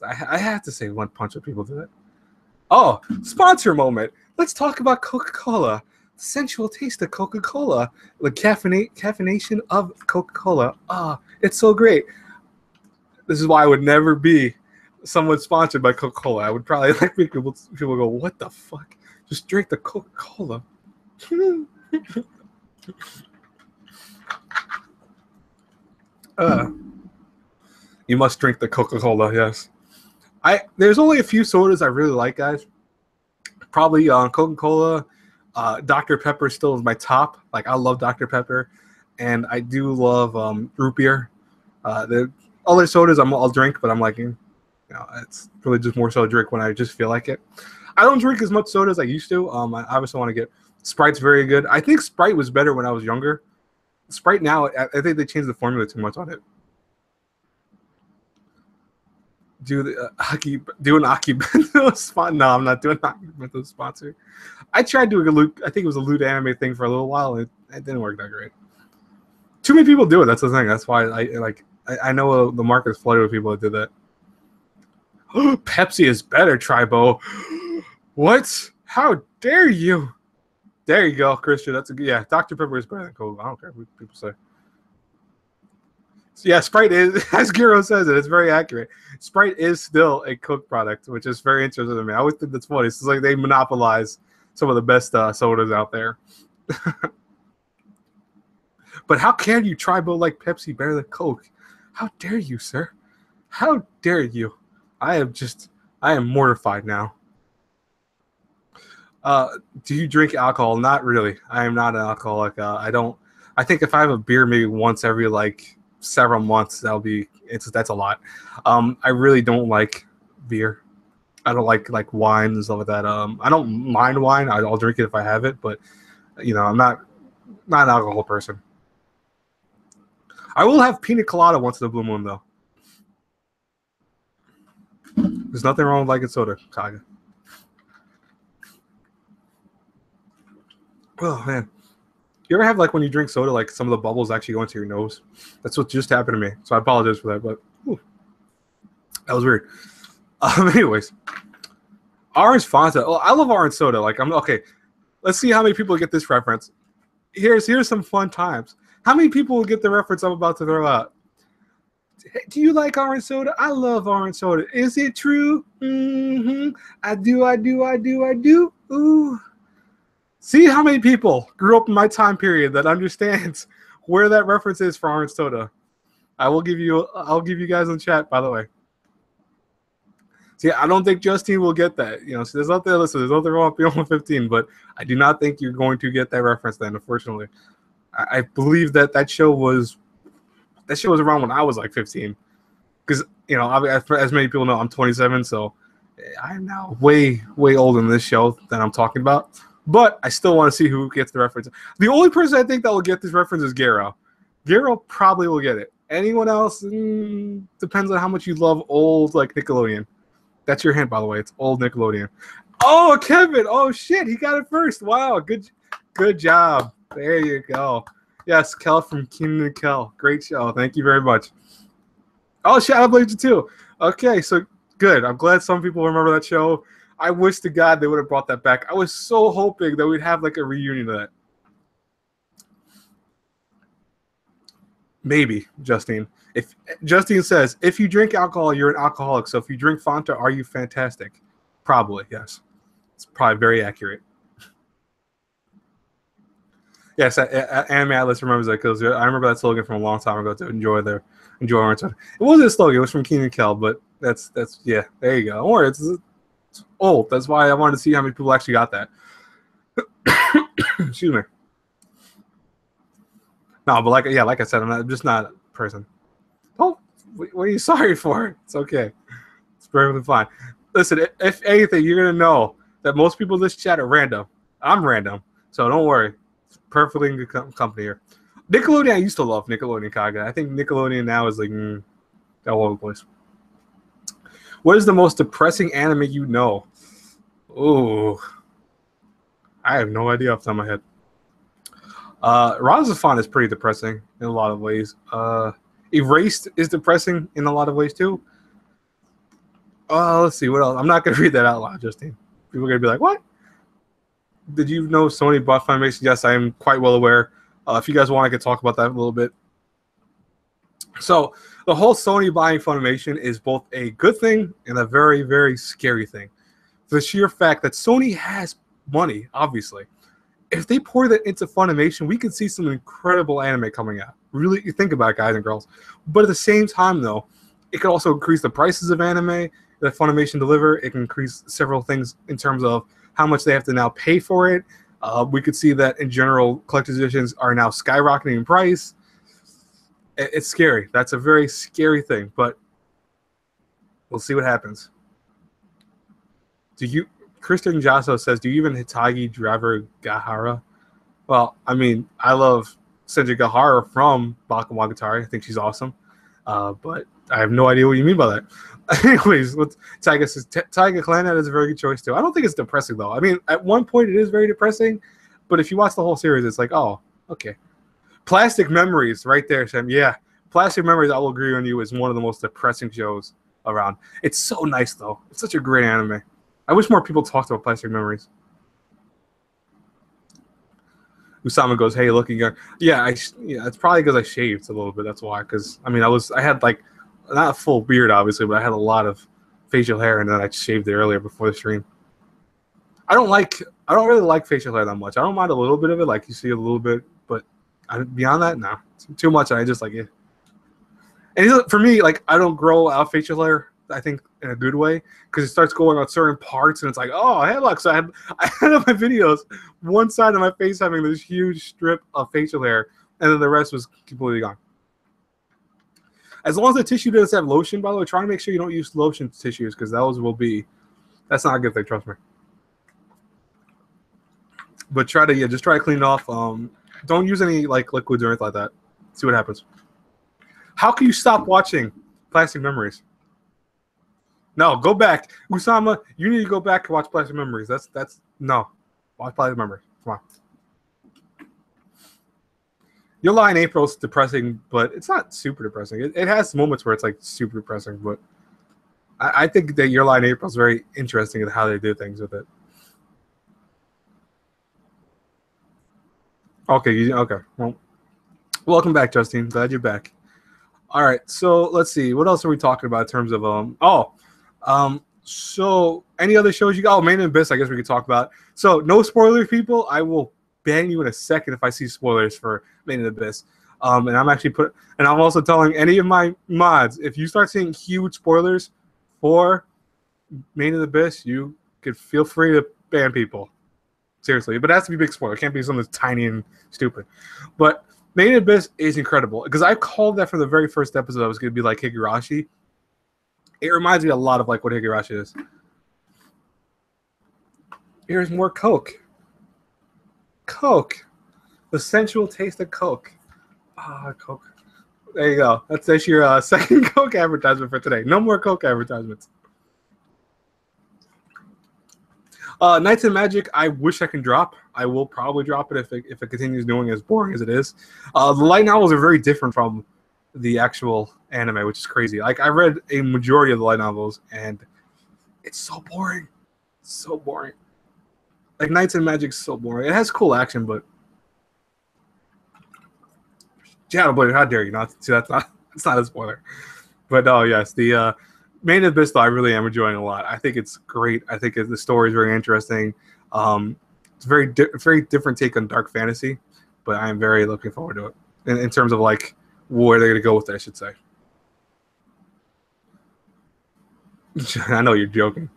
I have to say One Punch when people do that. Oh, sponsor moment. Let's talk about Coca-Cola. Sensual taste of Coca-Cola. The caffeination of Coca-Cola. Ah, it's so great. This is why I would never be someone sponsored by Coca-Cola. I would probably like make people go, what the fuck? Just drink the Coca-Cola. You must drink the Coca-Cola, yes. There's only a few sodas I really like, guys. Probably Coca-Cola. Dr. Pepper still is my top. Like, I love Dr. Pepper. And I do love root beer. The other sodas I'll drink, but I'm like, it's really just more so drink when I just feel like it. I don't drink as much soda as I used to. I obviously want to get Sprite's very good. I think Sprite was better when I was younger. Sprite now, I think they changed the formula too much on it. Do an Aki Bento spot? No, I'm not doing Aki Bento sponsor. I tried doing I think it was a Loot Anime thing for a little while. And it didn't work that great. Too many people do it. That's the thing. That's why I know the market is flooded with people that did that. Pepsi is better, Tribo. What? How dare you? There you go, Christian. That's a good. Yeah, Dr. Pepper is better than Coke. I don't care what people say. So yeah, Sprite is, as Giro says it, it's very accurate. Sprite is still a Coke product, which is very interesting to me. I always think that's funny. It's like they monopolize some of the best sodas out there. But how can you Tribo like Pepsi better than Coke? How dare you, sir? How dare you? I am mortified now. Do you drink alcohol? Not really. I am not an alcoholic. I think if I have a beer maybe once every like several months, that's a lot. I really don't like beer. I don't like wine and stuff like that. I don't mind wine. I'll drink it if I have it, but I'm not an alcohol person. I will have pina colada once in a blue moon though. There's nothing wrong with liking soda, Kaga. Oh man, you ever have like when you drink soda, like some of the bubbles actually go into your nose? That's what just happened to me. So I apologize for that, but that was weird. Anyways, orange Fanta. Oh, I love orange soda. Like okay. Let's see how many people get this reference. Here's some fun times. How many people will get the reference I'm about to throw out? Do you like orange soda? I love orange soda. Is it true? Mm-hmm. I do. Ooh. See how many people grew up in my time period that understands where that reference is for orange soda. I'll give you guys in chat, by the way. See, I don't think Justine will get that. So there's nothing wrong with being 15, but I do not think you're going to get that reference then, unfortunately. I believe that show was around when I was like 15. Because, as many people know, I'm 27, so I'm now way, way older than this show that I'm talking about. But I still want to see who gets the reference. The only person I think that will get this reference is Garo. Garo probably will get it. Anyone else depends on how much you love old like Nickelodeon. That's your hint, by the way. It's old Nickelodeon. Oh, Kevin! Oh shit, he got it first. Wow, good job. There you go. Yes, Kel from Keenan and Kel. Great show. Thank you very much. Oh, Shadow Blade too. Okay, so good. I'm glad some people remember that show. I wish to God they would have brought that back. I was so hoping that we'd have like a reunion of that. Maybe, Justine. If Justine says, if you drink alcohol, you're an alcoholic. So if you drink Fanta, are you fantastic? Probably, yes. It's probably very accurate. Yes, Anime Atlas remembers that because I remember that slogan from a long time ago to enjoy orange soda. It wasn't a slogan; it was from Keenan and Kel. But that's yeah. There you go. Don't worry, it's old. That's why I wanted to see how many people actually got that. Excuse me. No, but like I said, I'm just not a person. What are you sorry for? It's okay. It's perfectly fine. Listen, if anything, you're gonna know that most people in this chat are random. I'm random, so don't worry. Perfectly in good company here. Nickelodeon, I used to love Nickelodeon Kaga. I think Nickelodeon now is like all over the place. What is the most depressing anime you know? Oh, I have no idea off the top of my head. Razafon is pretty depressing in a lot of ways. Erased is depressing in a lot of ways too. Let's see what else. I'm not gonna read that out loud, Justine. People are gonna be like, "What? Did you know Sony bought Funimation?" Yes, I am quite well aware. If you guys want, I could talk about that a little bit. So the whole Sony buying Funimation is both a good thing and a very, very scary thing. The sheer fact that Sony has money, obviously. If they pour that into Funimation, we could see some incredible anime coming out. Really, you think about it, guys and girls. But at the same time, though, it could also increase the prices of anime that Funimation deliver. It can increase several things in terms of how much they have to now pay for it. We could see that in general, collector's editions are now skyrocketing in price. It's scary. That's a very scary thing, but we'll see what happens. Christian Jasso says, do you even Hitagi driver Gahara? Well, I mean, I love Senju Gahara from Bakumonogatari. I think she's awesome. But I have no idea what you mean by that. Anyways, Taiga says, Taiga Clan is a very good choice too. I don't think it's depressing though. I mean, at one point it is very depressing, but if you watch the whole series, it's like, oh, okay. Plastic Memories, right there, Sam. Yeah, Plastic Memories, I will agree on you, is one of the most depressing shows around. It's so nice though. It's such a great anime. I wish more people talked about Plastic Memories. Usama goes, "Hey, looking young." Yeah, it's probably because I shaved a little bit. That's why. Because I mean, I had like not a full beard, obviously, but I had a lot of facial hair, and then I shaved it earlier before the stream. I don't really like facial hair that much. I don't mind a little bit of it, like you see a little bit, but beyond that, no, it's too much. I just like it. And for me, like I don't grow out facial hair. I think in a good way, because it starts going on certain parts, and it's like, oh, hey, look. So I had on my videos one side of my face having this huge strip of facial hair, and then the rest was completely gone. As long as the tissue doesn't have lotion, by the way, try to make sure you don't use lotion tissues, because that's not a good thing. Trust me. But just try to clean it off. Don't use any like liquids or anything like that. See what happens. How can you stop watching Plastic Memories? No, go back. Usama, you need to go back and watch Plastic Memories. No. Watch Plastic Memories. Come on. Your Lie in April is depressing, but it's not super depressing. It has moments where it's like super depressing, but I think that Your Lie in April is very interesting in how they do things with it. Okay, okay. Well, welcome back, Justine. Glad you're back. All right, so let's see. What else are we talking about in terms of so any other shows you got? Oh, Main and Abyss, I guess we could talk about. So no spoilers, people. I will ban you in a second if I see spoilers for Main and Abyss. And I'm also telling any of my mods, if you start seeing huge spoilers for Main and Abyss, you could feel free to ban people. Seriously, but it has to be big spoiler. It can't be something tiny and stupid. But Main and Abyss is incredible because I called that from the very first episode. I was going to be like Higurashi. It reminds me a lot of like what Higurashi is. Here's more Coke. Coke. The sensual taste of Coke. Coke. There you go. That's your second Coke advertisement for today. No more Coke advertisements. Knights and Magic, I wish I can drop. I will probably drop it if it continues doing as boring as it is. The light novels are very different from the actual anime, which is crazy. Like I read a majority of the light novels, and it's so boring. So boring. Like Knights and Magic's so boring. It has cool action, but Shadowblade, how dare you not? See, that's not a spoiler. But no, yes, the Main Abyss, though, I really am enjoying a lot. I think it's great. I think the story is very interesting. It's a very different take on dark fantasy, but I am very looking forward to it in terms of like where they're going to go with it, I should say. I know you're joking.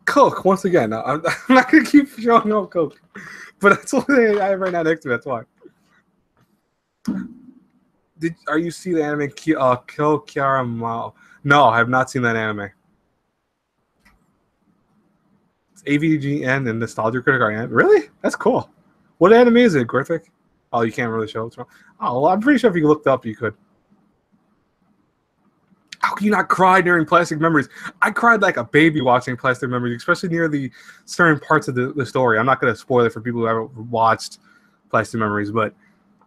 Coke, once again. No, I'm not going to keep showing no Coke, but that's what I have right now next to me. That's why. Are you see the anime Kill Kiara Mao? No, I have not seen that anime. It's AVGN and Nostalgia Critic are really? That's cool. What anime is it, Griffith? Oh, you can't really show it. Oh, well, I'm pretty sure if you looked up, you could. How can you not cry during Plastic Memories? I cried like a baby watching Plastic Memories, especially near the certain parts of the story. I'm not going to spoil it for people who haven't watched Plastic Memories, but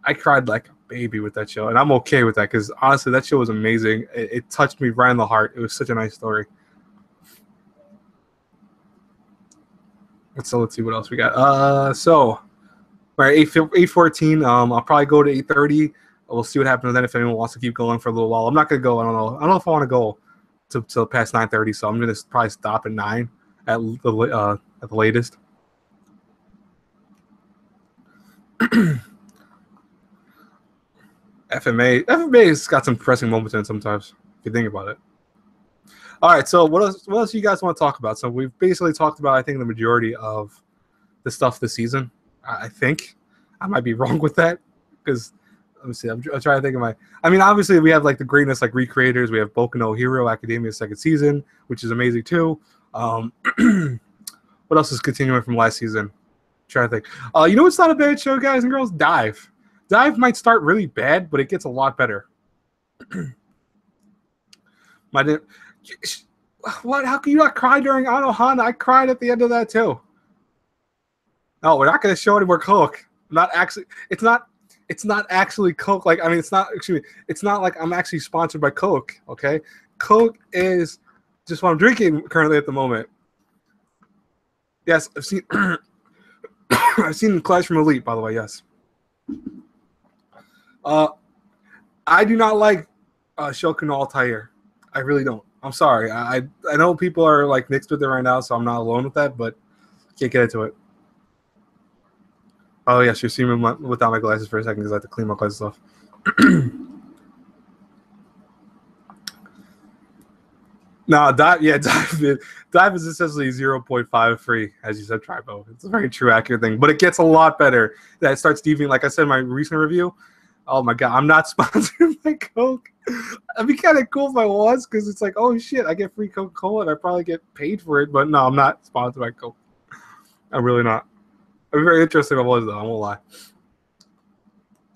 I cried like a baby with that show, and I'm okay with that because honestly, that show was amazing. It touched me right in the heart. It was such a nice story. So let's see what else we got. So all right, 8:14. I'll probably go to 8:30. We'll see what happens then if anyone wants to keep going for a little while. I'm not gonna go. I don't know. I don't know if I want to go to past 9:30. So I'm gonna probably stop at 9 at the latest. FMA has got some pressing moments in it sometimes, if you think about it. All right, so what else do you guys want to talk about? So we've basically talked about, I think, the majority of the stuff this season. I think I might be wrong with that because let me see. I'm trying to think of my. I mean, obviously we have like the greatness, like recreators. We have Boku no Hero Academia second season, which is amazing too. What else is continuing from last season? I'm trying to think. You know what's not a bad show, guys and girls? Dive. Dive might start really bad, but it gets a lot better. What? How can you not cry during Anohana? I cried at the end of that too. No, we're not going to show anymore Coke. Not actually. It's not actually Coke. Like, I mean, it's not. Excuse me. It's not like I'm actually sponsored by Coke. Okay, Coke is just what I'm drinking currently at the moment. Yes, I've seen. I've seen Clash from Elite, by the way. Yes. I do not like Shoku no Altair. I really don't. I'm sorry. I know people are like mixed with it right now, so I'm not alone with that, but can't get into it. Oh yes, you're seeing me without my glasses for a second because I have to clean my glasses off. No, dive is essentially 0.5 free, as you said, Tribo. It's a very true, accurate thing, but it gets a lot better. That it starts deviating. Like I said in my recent review, oh my god, I'm not sponsored by Coke. It'd be kind of cool if I was, because it's like, oh shit, I get free Coca-Cola and I probably get paid for it. But no, I'm not sponsored by Coke. I'm really not. I'm very interested if I was, though. I won't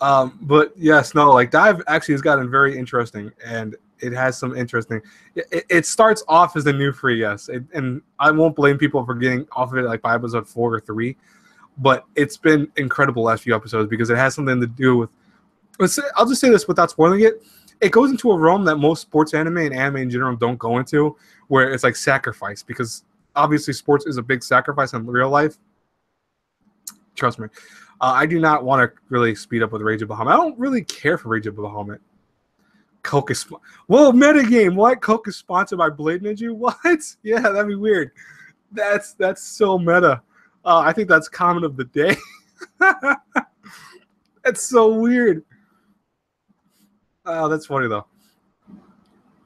lie. But yes, no, like Dive actually has gotten very interesting, and it has some interesting. It starts off as a new free, yes, and I won't blame people for getting off of it like by episode 4 or 3, but it's been incredible last few episodes because it has something to do with. I'll just say this without spoiling it. It goes into a realm that most sports anime and anime in general don't go into, where it's like sacrifice, because obviously sports is a big sacrifice in real life. Trust me. I do not want to really speed up with Rage of Bahamut. I don't really care for Rage of Bahamut. Coke is... Whoa, metagame! What? Coke is sponsored by BladeNinja? What? Yeah, that'd be weird. That's so meta. I think that's comment of the day. That's so weird. Oh, that's funny, though.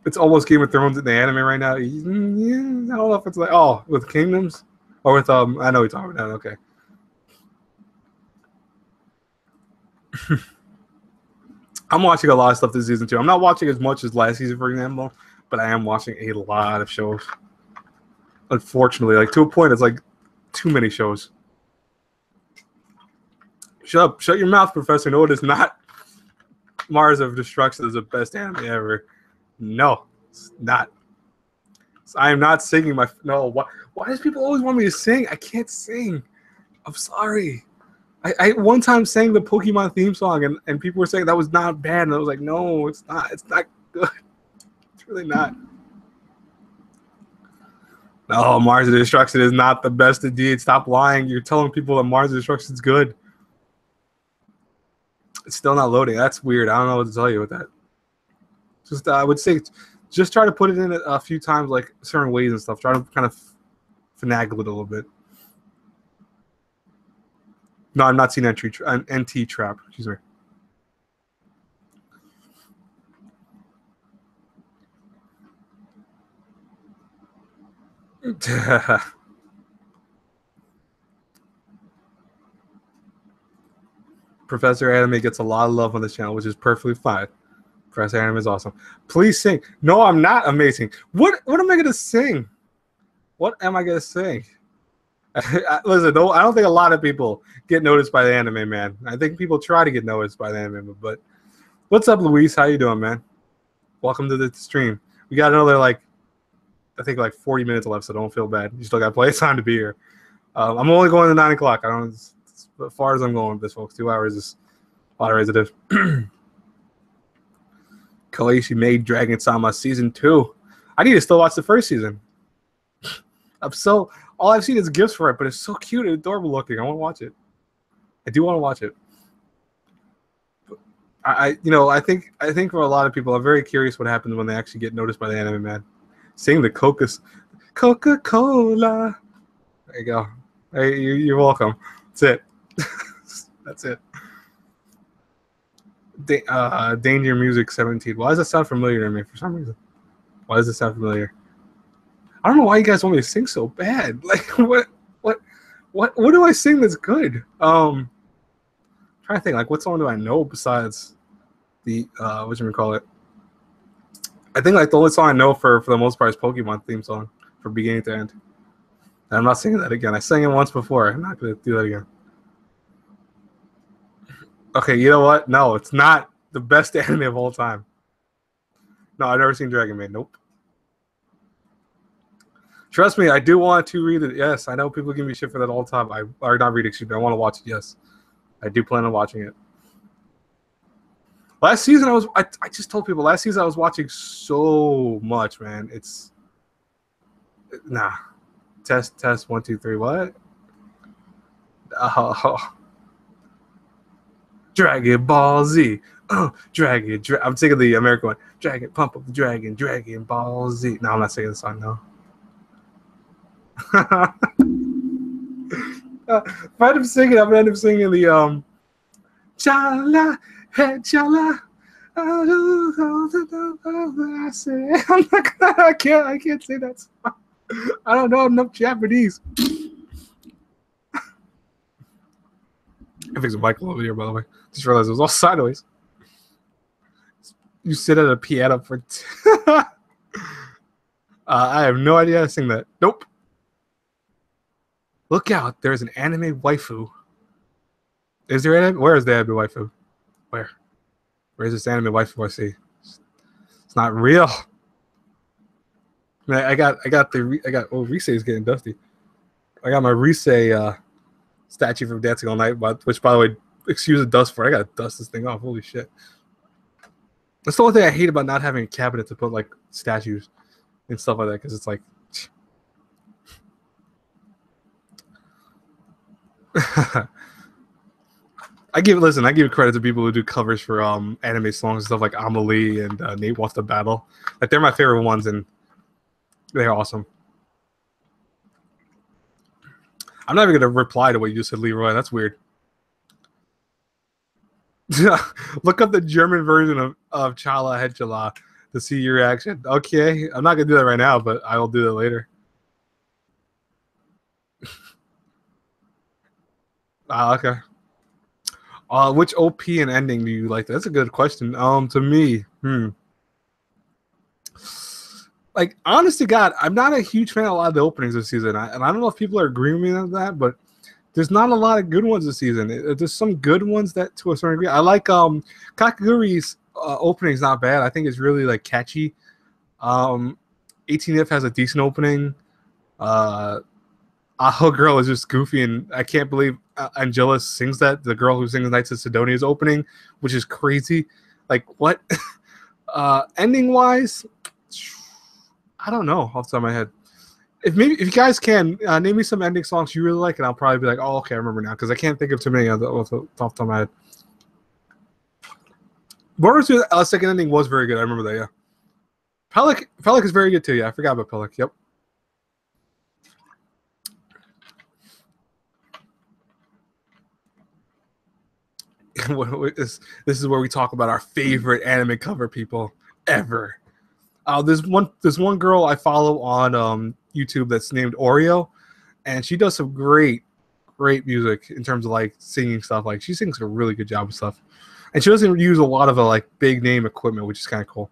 It's almost Game of Thrones in the anime right now. Yeah, I don't know if it's like... Oh, with Kingdoms? Or with... I know what you're talking about. Okay. I'm watching a lot of stuff this season too. I'm not watching as much as last season, for example, but I am watching a lot of shows. Unfortunately, like to a point, it's like too many shows. Shut up! Shut your mouth, Professor. No, it is not. Mars of Destruction is the best anime ever. No, it's not. I am not singing my. No, why does people always want me to sing? I can't sing. I'm sorry. I one time sang the Pokemon theme song, and people were saying that was not bad, and I was like, no, it's not. It's not good. It's really not. No, Mars of Destruction is not the best indeed. Stop lying. You're telling people that Mars of Destruction is good. It's still not loading. That's weird. I don't know what to tell you with that. Just I would say, just try to put it in a few times, like certain ways and stuff. Try to kind of finagle it a little bit. No, I'm not seeing NT Trap. Excuse me. Professor Anime gets a lot of love on this channel, which is perfectly fine. Professor Anime is awesome. Please sing. No, I'm not amazing. What am I gonna sing? What am I gonna sing? Listen, no, I don't think a lot of people get noticed by the anime, man. I think people try to get noticed by the anime, but what's up, Luis? How you doing, man? Welcome to the stream. We got another I think 40 minutes left, so don't feel bad. You still got plenty of time to be here. I'm only going to 9 o'clock. I don't. It's as far as I'm going with this, folks. 2 hours is a lot of residue. Koichi made Dragon Sama season 2. I need to still watch the first season. All I've seen is gifs for it, but it's so cute and adorable looking. I want to watch it. I do want to watch it. I think for a lot of people, I'm very curious what happens when they actually get noticed by the anime, man. Seeing the Coca-Cola. There you go. Hey, you're welcome. That's it. That's it. Danger Music 17. Why does that sound familiar to me for some reason? Why does it sound familiar? I don't know why you guys want me to sing so bad. Like what do I sing that's good? I'm trying to think, like, what song do I know besides the whatchamacallit? I think like the only song I know for the most part is Pokemon theme song from beginning to end. And I'm not singing that again. I sang it once before. I'm not gonna do that again. Okay, you know what? No, it's not the best anime of all time. No, I've never seen Dragon Maid. Nope. Trust me, I do want to read it. Yes, I know people give me shit for that all the time. I not read it, excuse me. I want to watch it. Yes, I do plan on watching it. Last season, I just told people last season I was watching so much, man. It's nah. Test 1 2 3. What? Dragon Ball Z. Dragon. I'm singing the American one. Dragon, pump up the dragon. Dragon Ball Z. No, I'm not singing the song. No. If I end up singing, I'm gonna end up singing the Chala, hey Chala. I say, I can't say that song. I don't know enough Japanese. I fixed a mic over here, by the way. Just realized it was all sideways. You sit at a piano for. I have no idea how to sing that. Nope. Look out! There's an anime waifu. Is there anime? Where is the anime waifu? Where? Where's this anime waifu I see? It's not real. Man, I got. Oh, Rise is getting dusty. I got my Rise statue from Dancing All Night, which, by the way, excuse the dust for it. I gotta dust this thing off. Holy shit! That's the only thing I hate about not having a cabinet to put like statues and stuff like that, because it's like. I give credit to people who do covers for anime songs and stuff like Amelie and Nate Wants to Battle. Like, they're my favorite ones, and they're awesome. I'm not even gonna reply to what you just said, Leroy. That's weird. Look up the German version of Chala Hedgela to see your reaction. Okay, I'm not gonna do that right now, but I will do that later. Okay. Which OP and ending do you like? That's a good question. To me, like, honest to God, I'm not a huge fan of a lot of the openings this season, and I don't know if people are agreeing with me on that, but there's not a lot of good ones this season. There's some good ones that, to a certain degree, I like. Kakaguri's opening is not bad. I think it's really like catchy. 18F has a decent opening. Aho Girl is just goofy, and I can't believe Angela sings that. The girl who sings Knights of Sidonia's opening, which is crazy. Like, what? Ending wise, I don't know off the top of my head. If you guys can name me some ending songs you really like, and I'll probably be like, oh, okay, I remember now, because I can't think of too many off the top of my head. Boruto's second ending was very good. I remember that. Yeah. Pellic is very good too. Yeah, I forgot about Pellic. Yep. This is where we talk about our favorite anime cover people ever. There's one girl I follow on YouTube that's named Oreo, and she does some great music in terms of like singing stuff. Like, she sings a really good job of stuff, and she doesn't use a lot of like big name equipment, which is kind of cool.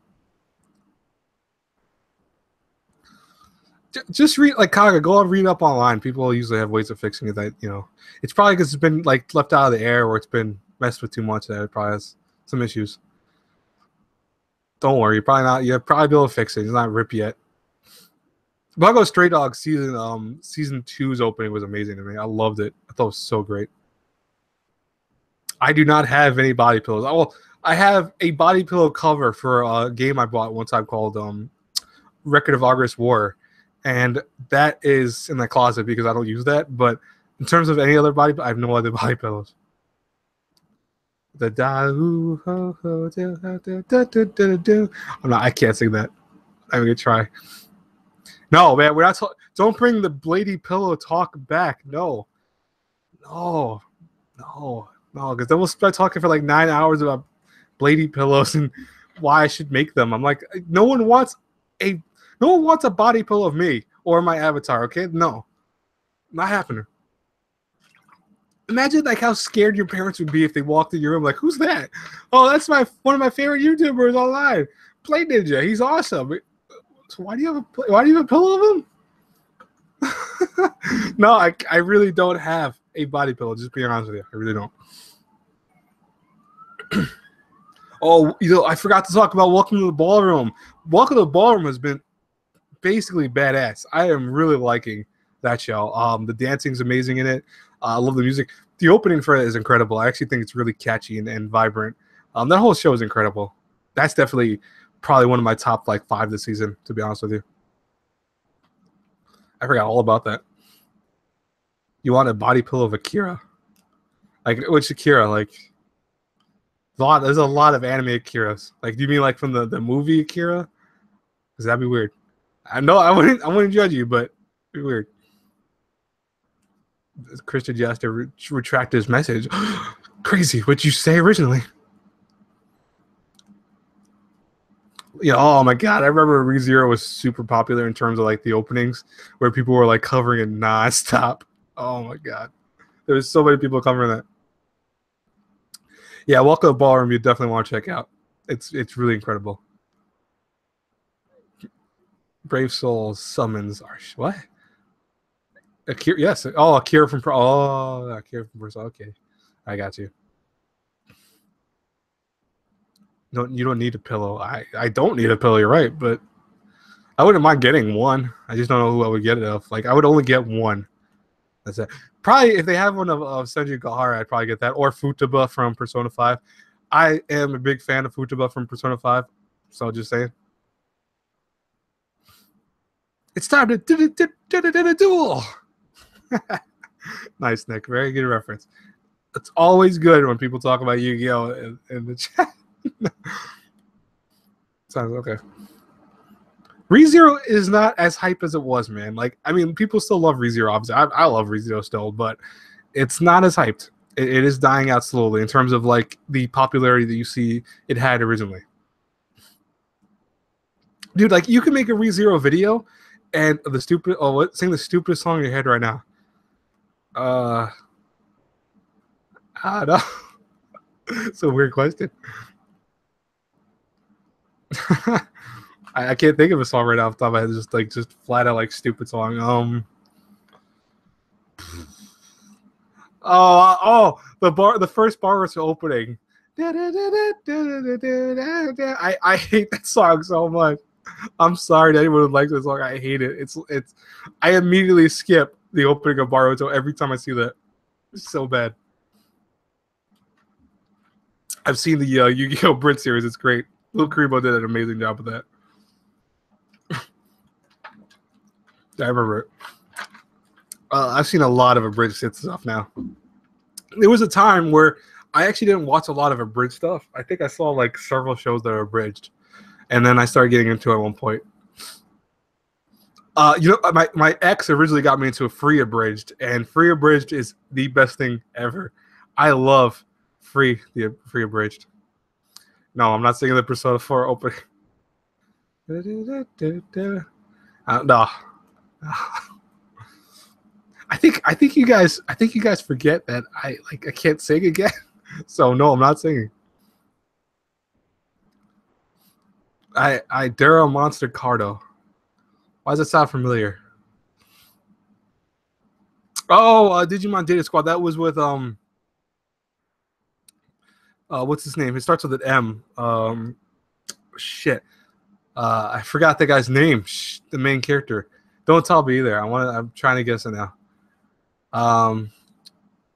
Just read like Kaga. Go and read up online. People usually have ways of fixing it. That it's probably because it's been like left out of the air or it's been messed with too much. That it probably has some issues. Don't worry. You're probably not. You'll probably be able to fix it. It's not ripped yet. Buggo Stray Dogs season 2's opening was amazing to me. I loved it. I thought it was so great. I do not have any body pillows. Well, I have a body pillow cover for a game I bought one time called Record of August War, and that is in the closet because I don't use that. But in terms of any other body, I have no other body pillows. The da hoo ho ho do do do do do do. I can't sing that. I'm gonna try. No, man, we're not. Don't bring the Bladey pillow talk back. No, because then we'll start talking for like 9 hours about Bladey pillows and why I should make them. I'm like, no one wants a body pillow of me or my avatar. Okay, no, not happening. Imagine like how scared your parents would be if they walked in your room like, who's that? Oh, that's one of my favorite YouTubers online, BladeNinja. He's awesome. So why do you have a pillow of him? No, I really don't have a body pillow. Just being honest with you, I really don't. Oh, I forgot to talk about Welcome to the Ballroom. Welcome to the Ballroom has been basically badass. I am really liking that show. The dancing's amazing in it. I love the music. The opening for it is incredible. I actually think it's really catchy and vibrant. That whole show is incredible. That's definitely probably one of my top like 5 this season, to be honest with you. I forgot all about that. You want a body pillow of Akira? Like which Akira? Like there's a lot of anime Akiras. Like, do you mean like from the movie Akira? Because that'd be weird. I know I wouldn't judge you, but it'd be weird. Christian just to retract his message. Crazy. What'd you say originally? Oh my god, I remember ReZero was super popular in terms of like the openings where people were like covering it nonstop. Oh my god. There was so many people covering that. Yeah, Welcome to Ballroom you definitely want to check out. It's really incredible. Brave Souls summons what? Akira, yes. Oh, Akira from Akira from Persona. Okay. I got you. No, you don't need a pillow. I don't need a pillow, you're right, but I wouldn't mind getting one. I just don't know who I would get it of. Like I would only get one. That's it. Probably if they have one of Senju Gahara, I'd probably get that. Or Futaba from Persona 5. I am a big fan of Futaba from Persona 5. So just saying. It's time to duel. Nice, Nick. Very good reference. It's always good when people talk about Yu-Gi-Oh! in the chat. Sounds okay. ReZero is not as hype as it was, man. Like, I mean, people still love ReZero. Obviously, I love ReZero still, but it's not as hyped. It is dying out slowly in terms of like the popularity that you see it had originally. Dude, like you can make a ReZero video, and sing the stupidest song in your head right now. I don't know. It's a weird question. I can't think of a song right off the top of my head. Just flat out like stupid song. The first bar was opening. I hate that song so much. I'm sorry to anyone who likes this song. I hate it. It's I immediately skip the opening of Baruto every time I see that. It's so bad. I've seen the Yu-Gi-Oh! Brit series. It's great. Lil Kuribo did an amazing job with that. I remember it. I've seen a lot of abridged stuff now. There was a time where I actually didn't watch a lot of abridged stuff. I think I saw like several shows that are abridged, and then I started getting into it at one point. My ex originally got me into a free abridged, and free abridged is the best thing ever. I love free abridged. No, I'm not singing the Persona 4 opening. No. I think you guys forget that I can't sing again. So no, I'm not singing. I Darrow Monster Cardo. Why does it sound familiar? Oh, Digimon Data Squad. That was with what's his name? It starts with an M. Shit. I forgot that guy's name. The main character. Don't tell me either. I'm trying to guess it now.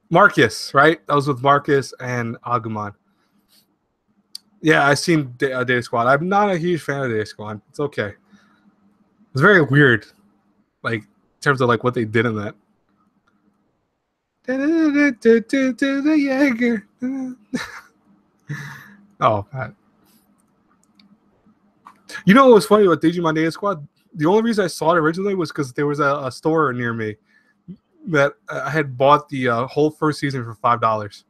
Marcus, right? That was with Marcus and Agumon. Yeah, I've seen Data Squad. I'm not a huge fan of Data Squad. It's okay. It's very weird, like in terms of like what they did in that. The Jaeger. Oh, God. You know what was funny about Digimon Data Squad? The only reason I saw it originally was because there was a store near me that I had bought the whole first season for $5.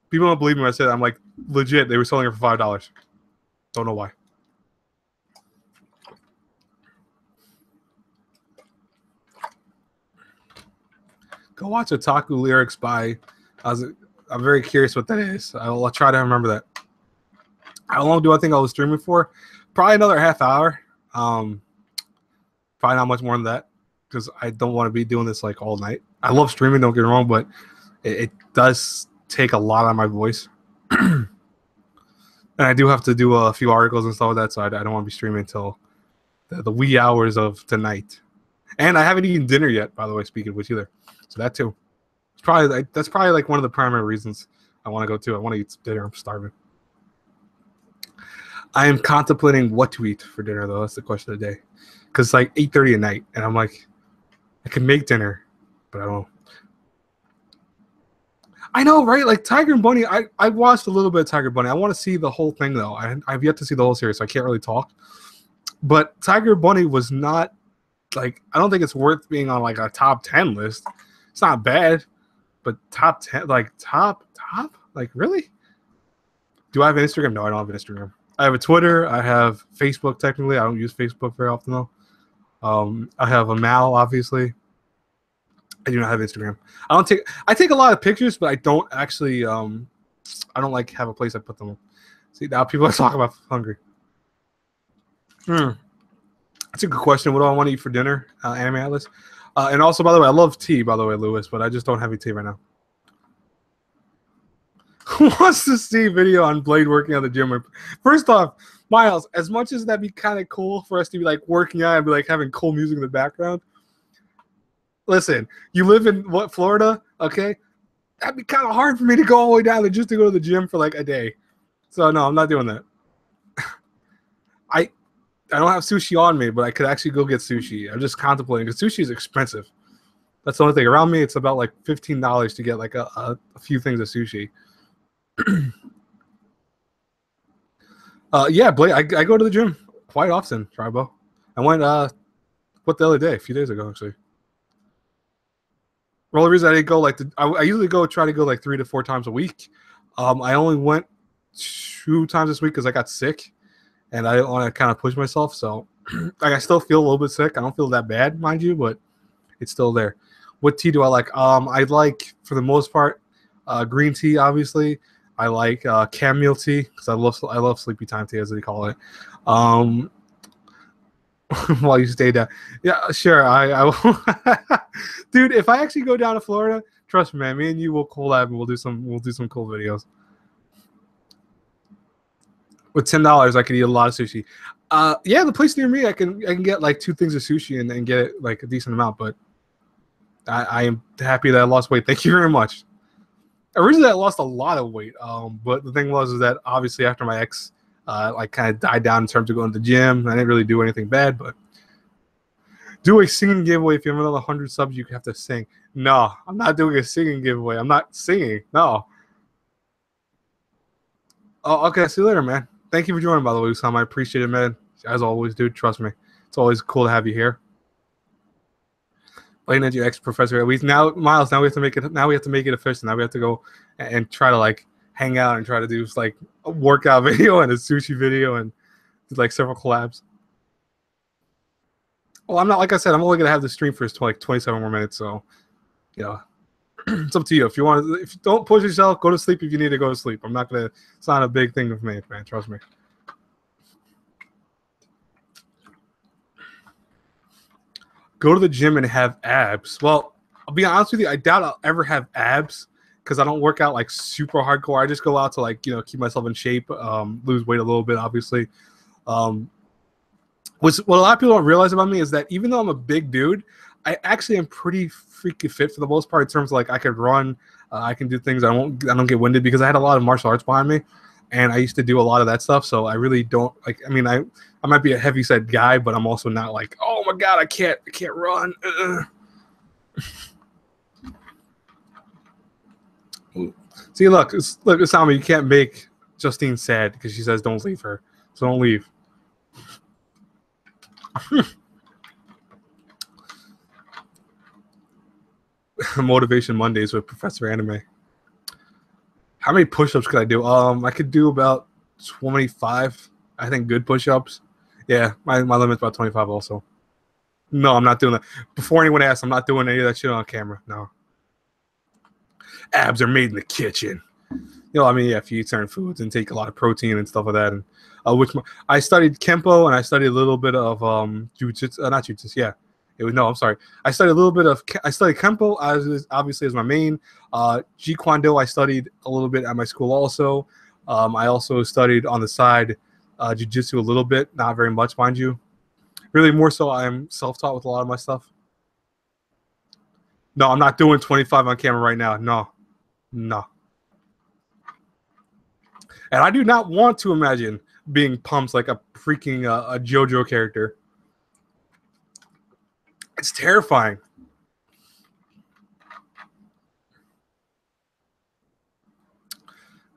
People don't believe me when I said that. I'm like, legit, they were selling it for $5. Don't know why. Go watch Otaku lyrics by. I'm very curious what that is. I'll try to remember that. How long do I think I was streaming for? Probably another half hour. Probably not much more than that because I don't want to be doing this like all night. I love streaming, don't get me wrong, but it does take a lot on my voice. And I do have to do a few articles and stuff like that, so I don't want to be streaming until the wee hours of tonight. And I haven't eaten dinner yet, by the way, speaking of which either. So that too. That's probably like one of the primary reasons I want to go too. I want to eat some dinner. I'm starving. I am contemplating what to eat for dinner, though. That's the question of the day. Because it's like 8:30 at night, and I'm like, I can make dinner, but I don't. I know, right? Like Tiger and Bunny, I watched a little bit of Tiger Bunny. I want to see the whole thing, though. I've yet to see the whole series, so I can't really talk. But Tiger Bunny was not, like, I don't think it's worth being on, like, a top 10 list. It's not bad, but top 10, like, top? Like, really? Do I have an Instagram? No, I don't have an Instagram. I have a Twitter. I have Facebook, technically. I don't use Facebook very often, though. I have a Mal, obviously. I do not have Instagram. I take a lot of pictures, but I don't actually I don't like have a place I put them. See, now people are talking about hungry. That's a good question. What do I want to eat for dinner? Anime Atlas. And also, by the way, I love tea, by the way, Lewis, but I just don't have any tea right now. Who wants to see video on Blade working on the gym? First off, Miles, as much as that'd be kind of cool for us to be like working out and be like having cool music in the background, listen, you live in what, Florida? Okay, that'd be kind of hard for me to go all the way down there just to go to the gym for like a day. So no, I'm not doing that. I don't have sushi on me, but I could actually go get sushi. I'm just contemplating because sushi is expensive. That's the only thing around me. It's about like $15 to get like a few things of sushi. Yeah, Blake, I go to the gym quite often, Tribo. I went what the other day, a few days ago actually. The only reason I didn't go like I usually try to go like 3 to 4 times a week. I only went 2 times this week because I got sick, and I didn't want to kind of push myself. So like I still feel a little bit sick. I don't feel that bad, mind you, but it's still there. What tea do I like? I like, for the most part, green tea, obviously. I like chamomile tea because I love sleepy time tea, as they call it. While you stay down, yeah, sure. I will. Dude, if I actually go down to Florida, trust me, man. Me and you will collab and we'll do some cool videos. With $10, I could eat a lot of sushi. Yeah, the place near me, I can get like 2 things of sushi and get it like a decent amount. But I am happy that I lost weight. Thank you very much. Originally, I lost a lot of weight. But the thing was is that obviously after my ex, like kind of died down in terms of going to the gym. I didn't really do anything bad, but do a singing giveaway. If you have another 100 subs, you have to sing. No, I'm not doing a singing giveaway. I'm not singing. No. Oh, okay. See you later, man. Thank you for joining, by the way, Usam. I appreciate it, man. As always, dude. Trust me. It's always cool to have you here. BladeNinja ex professor. We now, Miles. Now we have to make it. Now we have to make it official. Now we have to go and try to like hang out and try to do like a workout video and a sushi video and do like several collabs. Well, I'm not, like I said, I'm only gonna have the stream for like 27 more minutes. So, yeah, it's up to you. If you want, if you don't push yourself, go to sleep. If you need to go to sleep, I'm not gonna. It's not a big thing with me, man. Trust me. Go to the gym and have abs. Well, I'll be honest with you, I doubt I'll ever have abs because I don't work out like super hardcore. I just go out to like keep myself in shape, lose weight a little bit, obviously. Um, what a lot of people don't realize about me is that even though I'm a big dude, I actually am pretty freaking fit for the most part in terms of like I could run, I can do things. I don't get winded because I had a lot of martial arts behind me, and I used to do a lot of that stuff. So I really don't like. I mean, I might be a heavy set guy, but I'm also not like, oh my god, I can't run. See, look, Osama, you can't make Justine sad because she says don't leave her, so don't leave. Motivation Mondays with Professor Anime. How many push-ups could I do? I could do about 25. I think good push-ups. Yeah, my limit's about 25 also. No, I'm not doing that. Before anyone asks, I'm not doing any of that shit on camera. No. Abs are made in the kitchen. I mean, yeah, if you eat certain foods and take a lot of protein and stuff like that. And I studied Kempo and I studied a little bit of Jujutsu, not Jujutsu, yeah. I'm sorry. I studied a little bit of Kempo obviously as my main. Jeet Kune Do I studied a little bit at my school also. I also studied on the side Jiu-Jitsu a little bit, not very much, mind you. Really more so I'm self-taught with a lot of my stuff. No, I'm not doing 25 on camera right now. No. And I do not want to imagine being pumped like a freaking a JoJo character. It's terrifying.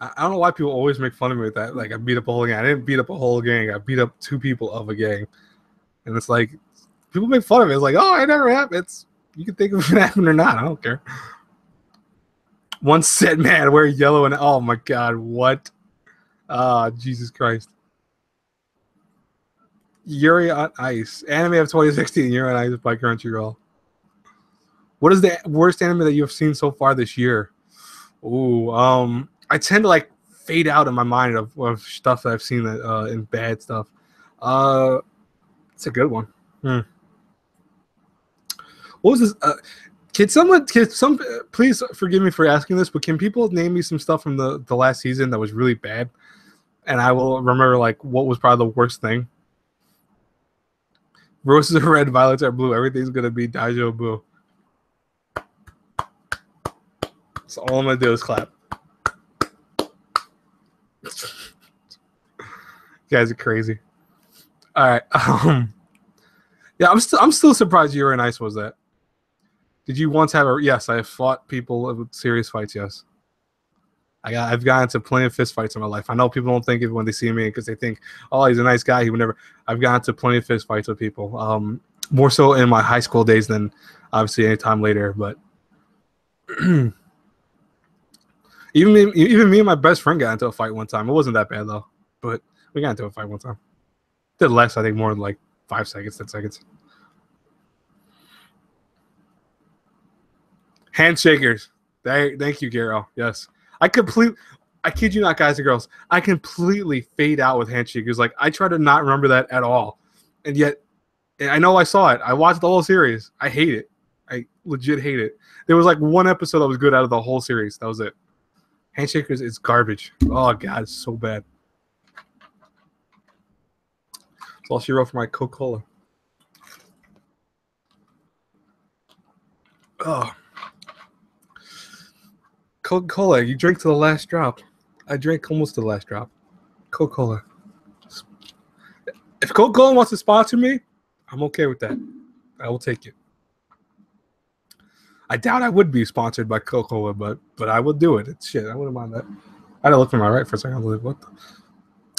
I don't know why people always make fun of me with that. Like, I beat up a whole gang. I didn't beat up a whole gang. I beat up 2 people of a gang. And it's like, people make fun of it. It's like, oh, it never happened. You can think of it happened or not. I don't care. One set man wearing yellow and oh my god, what? Jesus Christ. Yuri on Ice. Anime of 2016, Yuri on Ice by Crunchyroll. What is the worst anime that you have seen so far this year? Ooh, I tend to like fade out in my mind of stuff that I've seen that in bad stuff. It's a good one. What was this? Please forgive me for asking this, but can people name me some stuff from the last season that was really bad? And I will remember like what was probably the worst thing. Roses are red, violets are blue. Everything's gonna be Daijo Boo. So all I'm gonna do is clap. You guys are crazy. All right. Yeah, I'm still surprised Yuri on Ice was that. Did you once have a? Yes, I have fought people with serious fights. Yes, I've gotten into plenty of fist fights in my life. I know people don't think it when they see me because they think, oh, he's a nice guy. He would never. I've gotten into plenty of fist fights with people. More so in my high school days than obviously any time later. But even me and my best friend got into a fight one time. It wasn't that bad though, but we got into a fight one time. Did less, I think, more than like 5 seconds, 10 seconds. Handshakers. Thank you, Garo. Yes. I kid you not, guys and girls. I completely fade out with handshakers. Like, I try to not remember that at all. And yet, I know I saw it. I watched the whole series. I hate it. I legit hate it. There was like one episode that was good out of the whole series. That was it. Handshakers is garbage. Oh, God, it's so bad. That's all she wrote for my Coca-Cola. Oh. Coca-Cola, you drink to the last drop. I drank almost to the last drop. Coca-Cola. If Coca-Cola wants to sponsor me, I'm okay with that. I will take it. I doubt I would be sponsored by Coca-Cola, but I would do it. It's shit. I wouldn't mind that. I had to look for my right for a second. I was like, what the?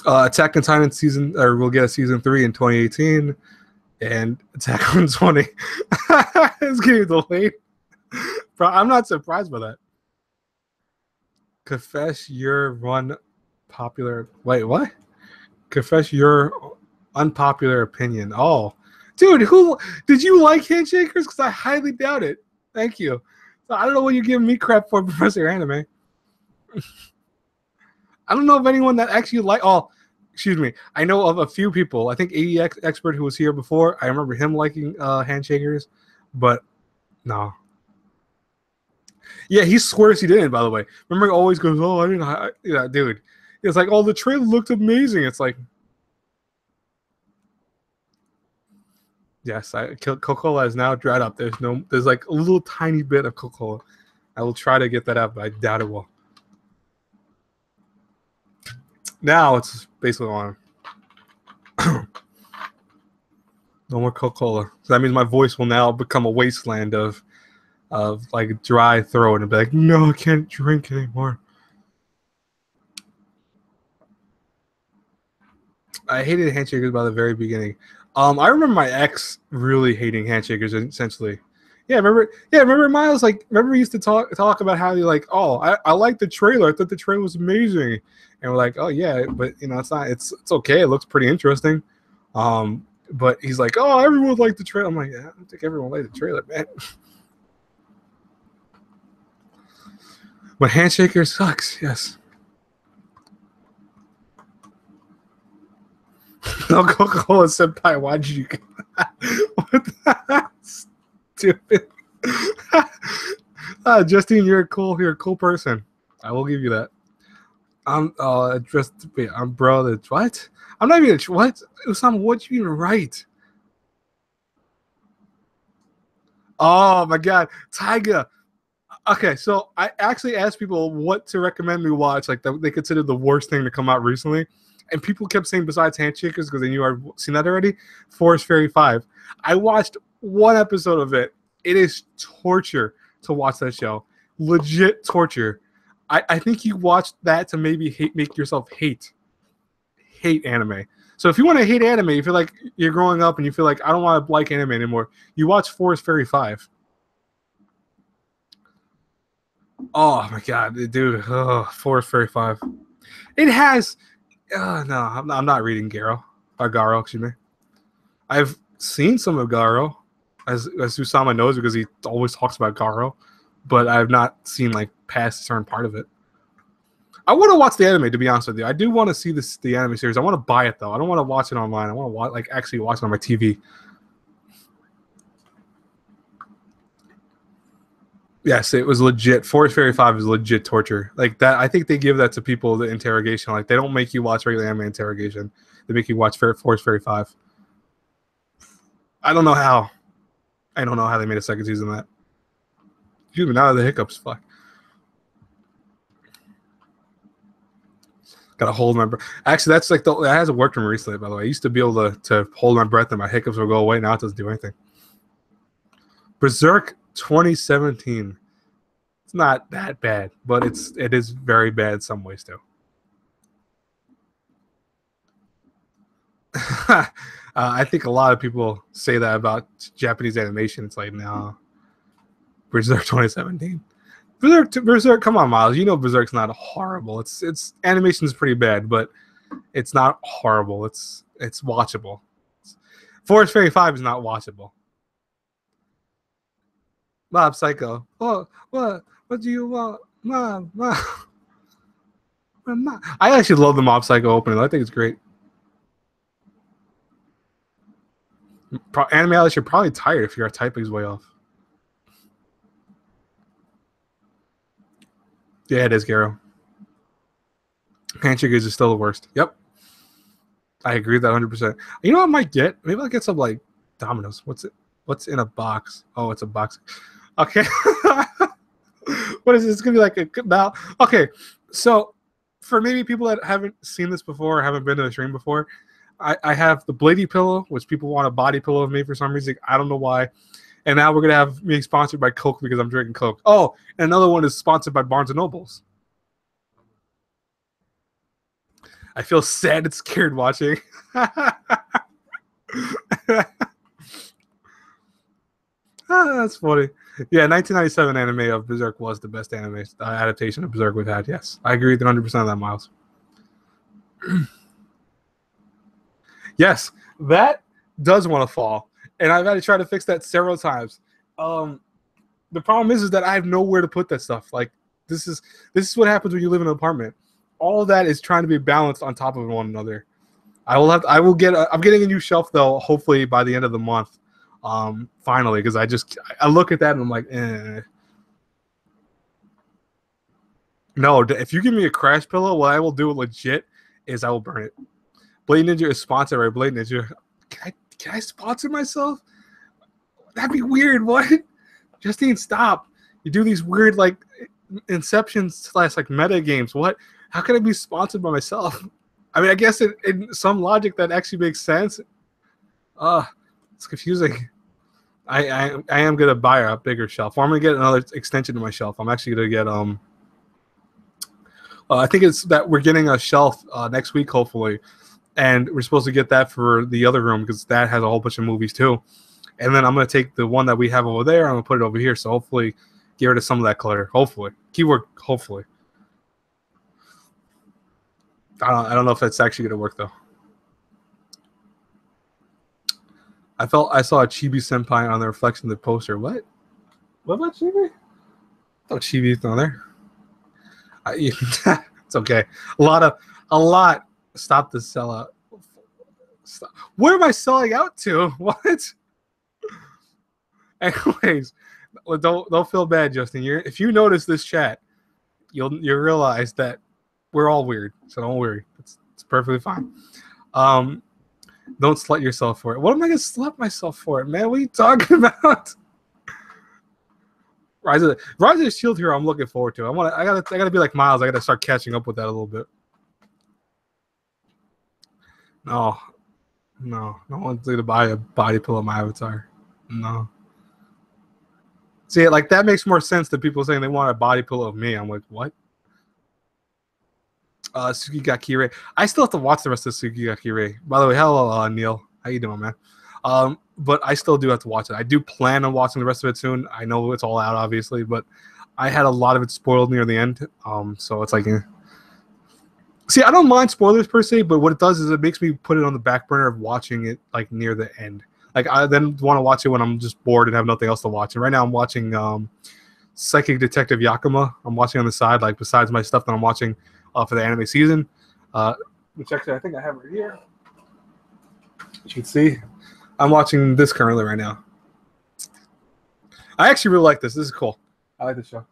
Attack on Titan we'll get a season 3 in 2018, and Attack on 20 is getting delayed. Bro, I'm not surprised by that. Confess your unpopular. Wait, what? Confess your unpopular opinion. Oh, dude, who did you like Handshakers? Because I highly doubt it. Thank you. So I don't know what you're giving me crap for, Professor Anime. I don't know of anyone that actually like. Oh, excuse me. I know of a few people. I think AEX expert who was here before. I remember him liking Handshakers, but no. Yeah, he swears he didn't. By the way, remember he always goes, "Oh, I didn't." Yeah, dude. It's like, "Oh, the trailer looked amazing." It's like, yes, Coca-Cola is now dried up. There's like a little tiny bit of Coca-Cola. I will try to get that out, but I doubt it will. Now it's basically on. No more Coca-Cola. So that means my voice will now become a wasteland of like dry throat and be like, no, I can't drink anymore. I hated handshakers by the very beginning. I remember my ex really hating handshakers essentially. Yeah, remember? Yeah, remember Miles? Like, remember we used to talk about how you like, oh, I like the trailer. I thought the trailer was amazing, and we're like, oh yeah, but you know, it's not. It's okay. It looks pretty interesting. But he's like, oh, everyone liked the trailer. I'm like, yeah, I don't think everyone liked the trailer, man. But Handshaker sucks. Yes. No, Coca-Cola Senpai, why did you? What the stupid. Justine, you're a cool person. I will give you that. I'm I'm bro. What? I'm not even what? Usama, what you even write? Oh my god, Tyga. Okay, so I actually asked people what to recommend me watch, like they considered the worst thing to come out recently, and people kept saying besides Handshakers because they knew I'd seen that already. Forest Fairy 5. I watched one episode of it. It is torture to watch that show. Legit torture. I think you watched that to maybe make yourself hate anime. So if you want to hate anime, you feel like you're growing up and you feel like I don't want to like anime anymore, you watch Forest Fairy 5. Oh my god, dude! Forest Fairy 5. It has. No, I'm not reading Garo. Excuse me. I've seen some of Garo, as Usama knows because he always talks about Garo, but I've not seen like past a certain part of it. I want to watch the anime, to be honest with you. I do want to see the anime series. I want to buy it though. I don't want to watch it online. I want to actually watch it on my TV. Yes, it was legit. Forest Fairy 5 is legit torture. Like that, I think they give that to people, the interrogation. Like they don't make you watch regular anime interrogation. They make you watch Forest Fairy 5. I don't know how. I don't know how they made a second season of that. Excuse me, now the hiccups. Fuck. Gotta hold my breath. Actually, that's like that hasn't worked for me recently, by the way. I used to be able to hold my breath and my hiccups will go away. Now it doesn't do anything. Berserk 2017. It's not that bad, but it is very bad in some ways too. I think a lot of people say that about Japanese animation. It's like, no, Berserk 2017. Berserk, come on, Miles. You know Berserk's not horrible. It's animation is pretty bad, but it's not horrible. It's watchable. Forest Fairy 5 is not watchable. Mob Psycho. Oh, what do you want? Mom. I actually love the Mob Psycho opening. I think it's great. Anime Alice, you're probably tired if your typing's way off. Yeah, it is, Garo. Handshakers is still the worst. Yep. I agree with that 100%. You know what I might get? Maybe I'll get some like Domino's. What's it? What's in a box? Oh, it's a box. Okay. What is this? It's gonna be like a now. Okay, so for maybe people that haven't seen this before, or haven't been to the stream before, I have the Bladey pillow, which people want a body pillow of me for some reason. I don't know why. And now we're gonna have me sponsored by Coke because I'm drinking Coke. Oh, and another one is sponsored by Barnes and Nobles. I feel sad and scared watching. That's funny. Yeah, 1997 anime of Berserk was the best anime adaptation of Berserk we've had. Yes, I agree with 100% of that, Miles. Yes, that does want to fall, and I've had to try to fix that several times. The problem is that I have nowhere to put that stuff. Like this is what happens when you live in an apartment. All of that is trying to be balanced on top of one another. I'm getting a new shelf though, hopefully by the end of the month. Finally, because I look at that and I'm like, eh. No, if you give me a crash pillow, what I will do legit is I will burn it. BladeNinja is sponsored by BladeNinja. Can I sponsor myself? That'd be weird. What? Justine, stop. You do these weird like Inception / like meta games. What? How can I be sponsored by myself? I mean, I guess in some logic that actually makes sense. It's confusing. I am gonna buy a bigger shelf. Or I'm gonna get another extension to my shelf. I'm actually gonna get I think it's that we're getting a shelf next week, hopefully, and we're supposed to get that for the other room because that has a whole bunch of movies too. And then I'm gonna take the one that we have over there. I'm gonna put it over here. So hopefully, get rid of some of that clutter. Hopefully, keyword hopefully. I don't know if that's actually gonna work though. I saw a Chibi Senpai on the reflection of the poster. What? What about Chibi? Oh, Chibi's on there. It's okay. A lot. Stop the sellout. Stop. Where am I selling out to? What? Anyways, don't feel bad, Justin. If you notice this chat, you'll realize that we're all weird. So don't worry. It's perfectly fine. Don't slut yourself for it. What am I gonna slut myself for it, man? What are you talking about? Rise of the Shield Hero, I'm looking forward to. I gotta be like Miles. I gotta start catching up with that a little bit. No one's gonna buy a body pillow of my avatar. No. See, like that makes more sense than people saying they want a body pillow of me. I'm like, what? Sugigakure. I still have to watch the rest of Sugigakure. By the way, hello, Neil. How you doing, man? But I still do have to watch it. I do plan on watching the rest of it soon. I know it's all out, obviously, but I had a lot of it spoiled near the end. So it's like, see, I don't mind spoilers per se, but what it does is it makes me put it on the back burner of watching it like near the end. Like I then want to watch it when I'm just bored and have nothing else to watch. And right now I'm watching Psychic Detective Yakima. I'm watching on the side, like besides my stuff that I'm watching for the anime season. Which actually I think I have right here. You can see. I'm watching this currently right now. I actually really like this. This is cool. I like this show.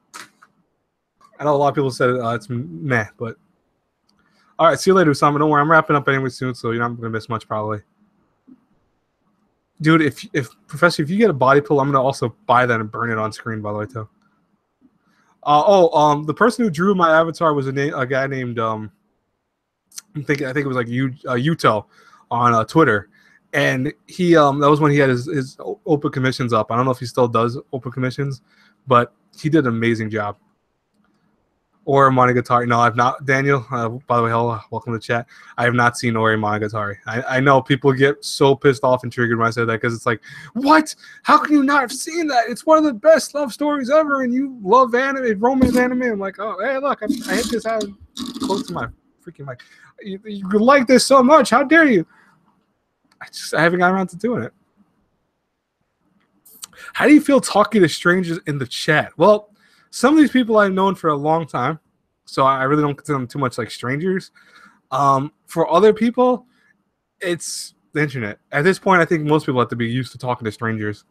I know a lot of people said it's meh, but all right. See you later, Usama. Don't worry. I'm wrapping up anyway soon, so you're not gonna miss much probably. Dude, if Professor, if you get a body pillow, I'm gonna also buy that and burn it on screen. By the way, too. The person who drew my avatar was a guy named I think it was like Yuto on Twitter. And he that was when he had his open commissions up. I don't know if he still does open commissions, but he did an amazing job. Ori Monogatari. No, I've not. Daniel, by the way, hello, welcome to the chat. I have not seen Ori Monogatari. I know people get so pissed off and triggered when I say that because it's like, what? How can you not have seen that? It's one of the best love stories ever, and you love anime, romance anime. I'm like, oh, hey, look, I hit this out close to my freaking mic. You like this so much. How dare you? I haven't gotten around to doing it. How do you feel talking to strangers in the chat? Well, some of these people I've known for a long time, so I really don't consider them too much like strangers. For other people, it's the internet. At this point, I think most people have to be used to talking to strangers.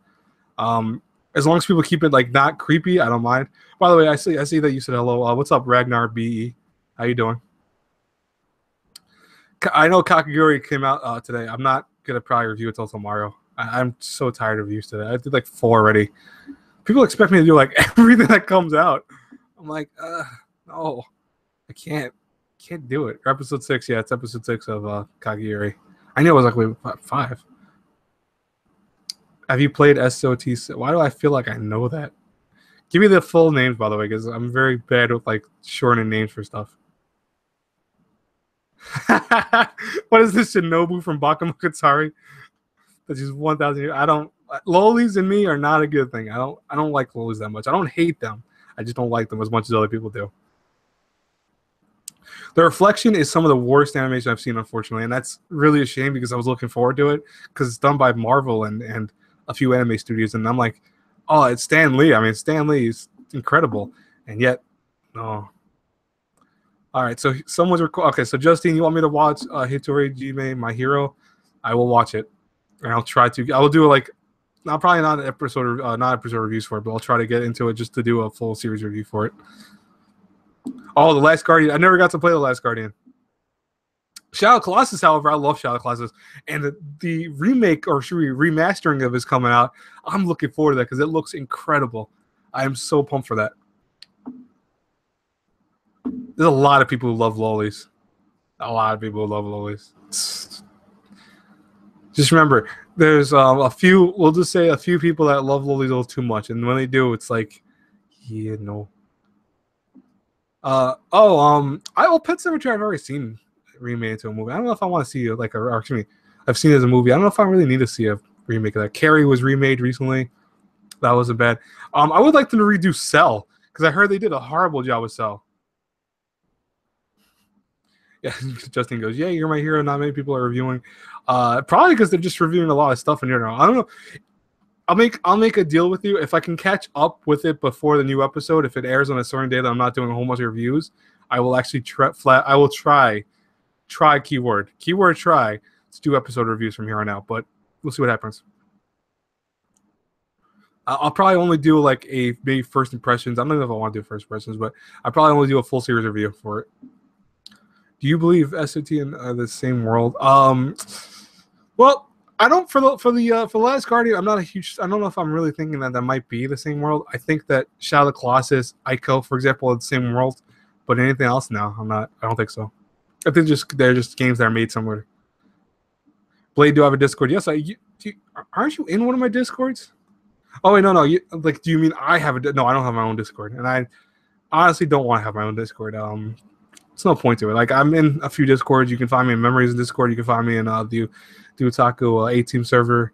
As long as people keep it like not creepy, I don't mind. By the way, I see that you said hello. What's up, Ragnar BE? How you doing? I know Kakaguri came out today. I'm not gonna probably review it till tomorrow. I'm so tired of reviews today. I did like 4 already. People expect me to do like everything that comes out. I'm like, no, I can't do it. Episode 6, yeah, it's episode 6 of Kakaguri. I knew it was like wait, 5. Have you played SOT? Why do I feel like I know that? Give me the full names, by the way, because I'm very bad with like shortening names for stuff. What is this, Shinobu from Bakemonogatari? That's just 1,000 years. I don't. Lolis and me are not a good thing. I don't like lolis that much. I don't hate them. I just don't like them as much as other people do. The Reflection is some of the worst animation I've seen, unfortunately, and that's really a shame because I was looking forward to it because it's done by Marvel and a few anime studios, and I'm like, oh, it's Stan Lee. I mean, Stan Lee is incredible, and yet, no. All right, so someone's okay. So Justine, you want me to watch Hitori Jime, My Hero? I will watch it, and I'll try to. I will do like, probably not episode reviews for it, but I'll try to get into it just to do a full series review for it. Oh, The Last Guardian. I never got to play The Last Guardian. Shadow Colossus, however, I love Shadow Colossus, and the remake or should we remastering of it is coming out. I'm looking forward to that because it looks incredible. I am so pumped for that. There's a lot of people who love lollies. A lot of people who love lollies. Just remember, there's a few. We'll just say a few people that love lollies a little too much, and when they do, it's like, yeah, no. Pet Sematary I've already seen remade into a movie. I don't know if I want to see like or excuse me, I've seen it as a movie. I don't know if I really need to see a remake of that. Carrie was remade recently. That wasn't bad. I would like them to redo Cell because I heard they did a horrible job with Cell. Yeah, Justin goes, yeah, you're my hero. Not many people are reviewing. Probably because they're just reviewing a lot of stuff in general. I don't know. I'll make a deal with you if I can catch up with it before the new episode. If it airs on a certain day that I'm not doing a whole bunch of reviews, I will actually try keyword try to do episode reviews from here on out. But we'll see what happens. I'll probably only do like maybe first impressions. I don't know if I want to do first impressions, but I probably only do a full series review for it. Do you believe SOT and the same world? Well, I don't for the Last Guardian. I'm not a huge. I don't know if I'm really thinking that might be the same world. I think that Shadow of the Colossus, Ico, for example, are the same world, but anything else, no, I'm not. I don't think so. I think they're just games that are made somewhere. Blade, do I have a Discord? Yes, aren't you in one of my Discords? Oh wait, no. Do you mean I have a? No, I don't have my own Discord, and I honestly don't want to have my own Discord. There's no point to it. Like I'm in a few Discords. You can find me in Memories in Discord. You can find me in the Otaku A-Team server.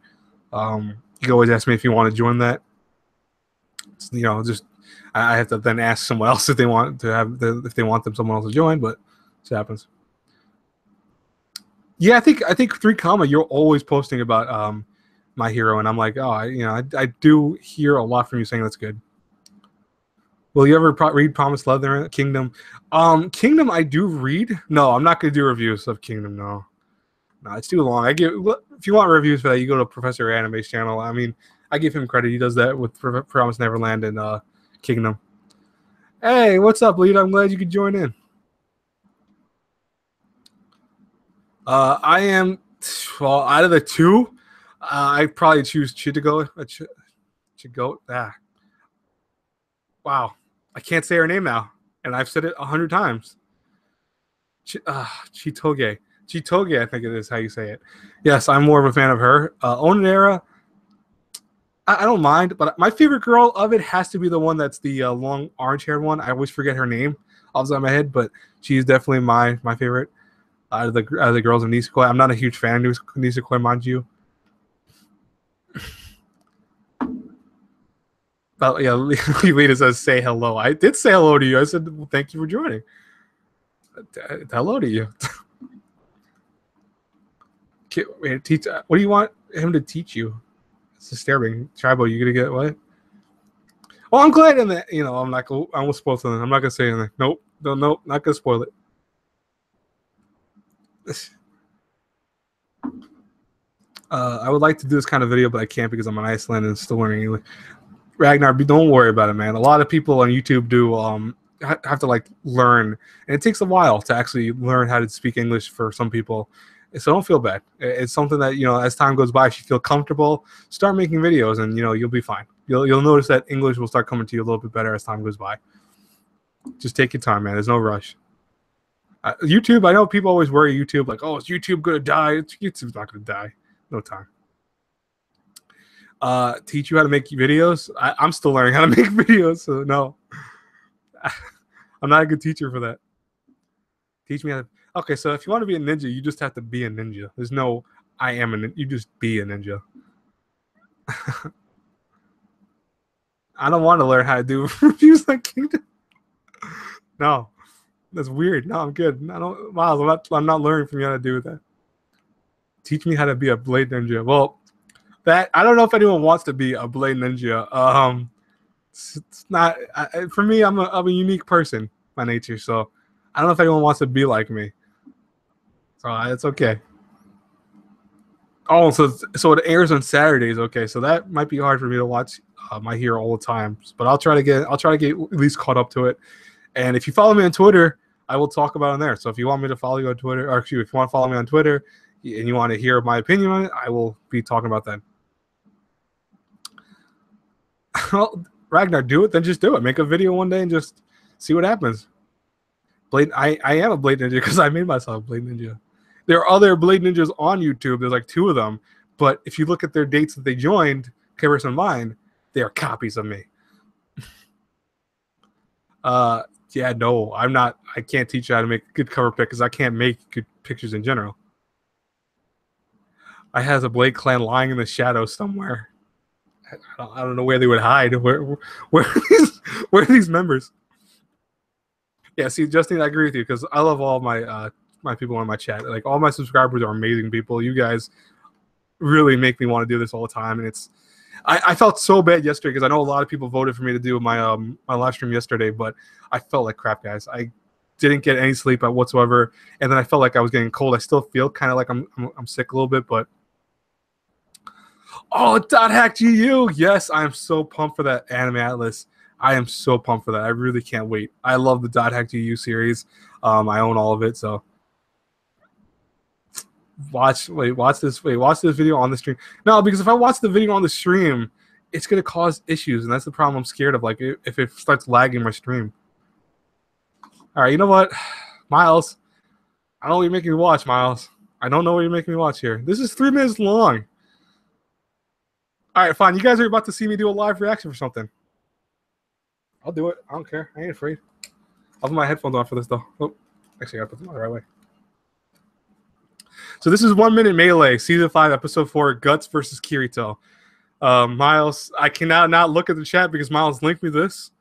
You can always ask me if you want to join that. Just I have to then ask someone else if they want to if they want someone else to join, but it happens. Yeah, I think 3 comma. You're always posting about my hero, and I'm like, oh, I do hear a lot from you saying that's good. Will you ever read Promised Leather Kingdom? Kingdom, I do read. No, I'm not going to do reviews of Kingdom. No, it's too long. If you want reviews for that, you go to Professor Anime's channel. I mean, I give him credit. He does that with Promised Neverland and Kingdom. Hey, what's up, Lead? I'm glad you could join in. I am, well, out of the 2, I probably choose Chigote. Wow. I can't say her name now, and I've said it 100 times. Chitoge. Chitoge, I think it is how you say it. Yes, I'm more of a fan of her. Onodera, I don't mind, but my favorite girl of it has to be the one that's the long orange-haired one. I always forget her name off the top of my head, but she's definitely my favorite out of the girls of Nisekoi. I'm not a huge fan of Nisekoi, mind you. But yeah, Lita says, say hello. I did say hello to you. I said, well, thank you for joining. Hello to you. Wait, what do you want him to teach you? It's disturbing. Tribo, you gonna get what? Well, I'm glad in that, I won't spoil something. I'm not gonna say anything. Nope, not gonna spoil it. I would like to do this kind of video, but I can't because I'm in Iceland and still learning English. Ragnar, don't worry about it, man. A lot of people on YouTube do have to like learn, and it takes a while to actually learn how to speak English for some people. So don't feel bad. It's something that as time goes by, if you feel comfortable, start making videos, and you'll be fine. You'll notice that English will start coming to you a little bit better as time goes by. Just take your time, man. There's no rush. YouTube, I know people always worry YouTube, like, oh, is YouTube gonna die? YouTube's not gonna die. No time. Teach you how to make videos. I'm still learning how to make videos, so no. I'm not a good teacher for that. Teach me how to. Okay, so if you want to be a ninja, you just have to be a ninja. There's no I am a ninja. You just be a ninja. I don't want to learn how to do reviews like Kingdom. No, that's weird. No, I'm good. Miles, I'm not learning from you how to do that. Teach me how to be a Blade Ninja. Well, I don't know if anyone wants to be a Blade Ninja. It's not for me. I'm a unique person by nature, so I don't know if anyone wants to be like me. So it's okay. Oh, so it airs on Saturdays. Okay, so that might be hard for me to watch My Hero all the time, but I'll try to get at least caught up to it. And if you follow me on Twitter, I will talk about it on there. So if you want me to follow you on Twitter, or excuse me, if you want to follow me on Twitter and you want to hear my opinion on it, I will be talking about that. Well, Ragnar, do it, then just do it. Make a video one day and just see what happens. I am a Blade Ninja because I made myself a Blade Ninja. There are other Blade Ninjas on YouTube. There's like 2 of them. But if you look at their dates that they joined, Kairos and mine, they are copies of me. Yeah, no, I'm not. I can't teach you how to make a good cover pic because I can't make good pictures in general. I has a Blade clan lying in the shadows somewhere. I don't know where they would hide. Where are these members? Yeah, see, Justine, I agree with you because I love all my my people on my chat. Like all my subscribers are amazing people. You guys really make me want to do this all the time, and it's. I felt so bad yesterday because I know a lot of people voted for me to do my my live stream yesterday, but I felt like crap, guys. I didn't get any sleep whatsoever, and then I felt like I was getting cold. I still feel kind of like I'm sick a little bit, but oh, Dot Hack GU, yes, I'm so pumped for that Anime Atlas. I am so pumped for that. I really can't wait. I love the Dot Hack GU series. I own all of it, so watch this video on the stream. No, because if I watch the video on the stream, it's gonna cause issues, and that's the problem I'm scared of. Like if it starts lagging my stream. All right, you know what, Miles? I don't know what you're making me watch, Miles. I don't know what you're making me watch here. This is 3 minutes long. All right, fine. You guys are about to see me do a live reaction for something. I'll do it. I don't care. I ain't afraid. I'll put my headphones on for this, though. Oh, actually, I gotta put them on the right way. So this is 1 Minute Melee, Season 5, Episode 4, Guts versus Kirito. Miles, I cannot not look at the chat because Miles linked me this,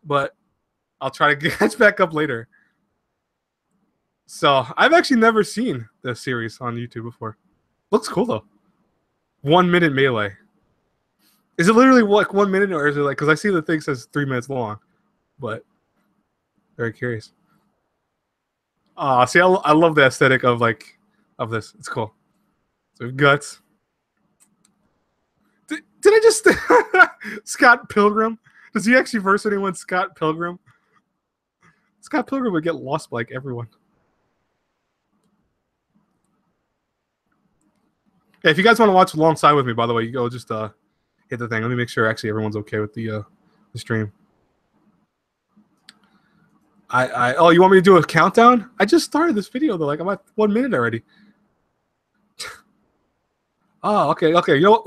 but I'll try to catch back up later. So I've actually never seen this series on YouTube before. Looks cool, though. 1 Minute Melee. Is it literally like 1 minute, or is it like, because I see the thing says 3 minutes long, but very curious. See, I love the aesthetic of this. It's cool. So Guts. Did I just Scott Pilgrim? Does he actually verse anyone? Scott Pilgrim. Scott Pilgrim would get lost by like everyone. Yeah, if you guys want to watch alongside with me, by the way, you go just hit the thing. Let me make sure actually everyone's okay with the stream. Oh, you want me to do a countdown? I just started this video though. Like I'm at 1 minute already. Oh, okay. You know what?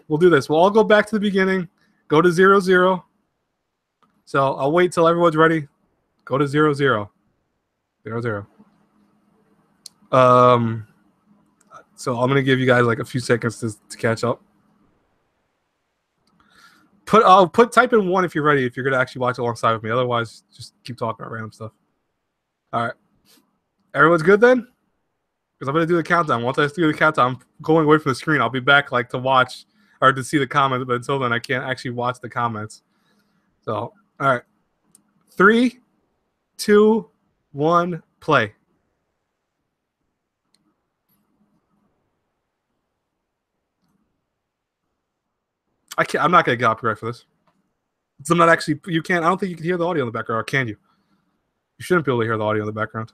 We'll do this. We'll all go back to the beginning. Go to 0, 0. So I'll wait till everyone's ready. Go to 0, 0. 0, 0. So I'm gonna give you guys like a few seconds to catch up. Type in 1 if you're ready. If you're gonna actually watch alongside with me. Otherwise, just keep talking about random stuff. All right. Everyone's good then? Because I'm gonna do the countdown. Once I do the countdown, I'm going away from the screen. I'll be back like to watch or to see the comments, but until then I can't actually watch the comments. So all right. 3, 2, 1, play. I'm not gonna get copyright for this. I'm not actually. You can't. I don't think you can hear the audio in the background. Or can you? You shouldn't be able to hear the audio in the background.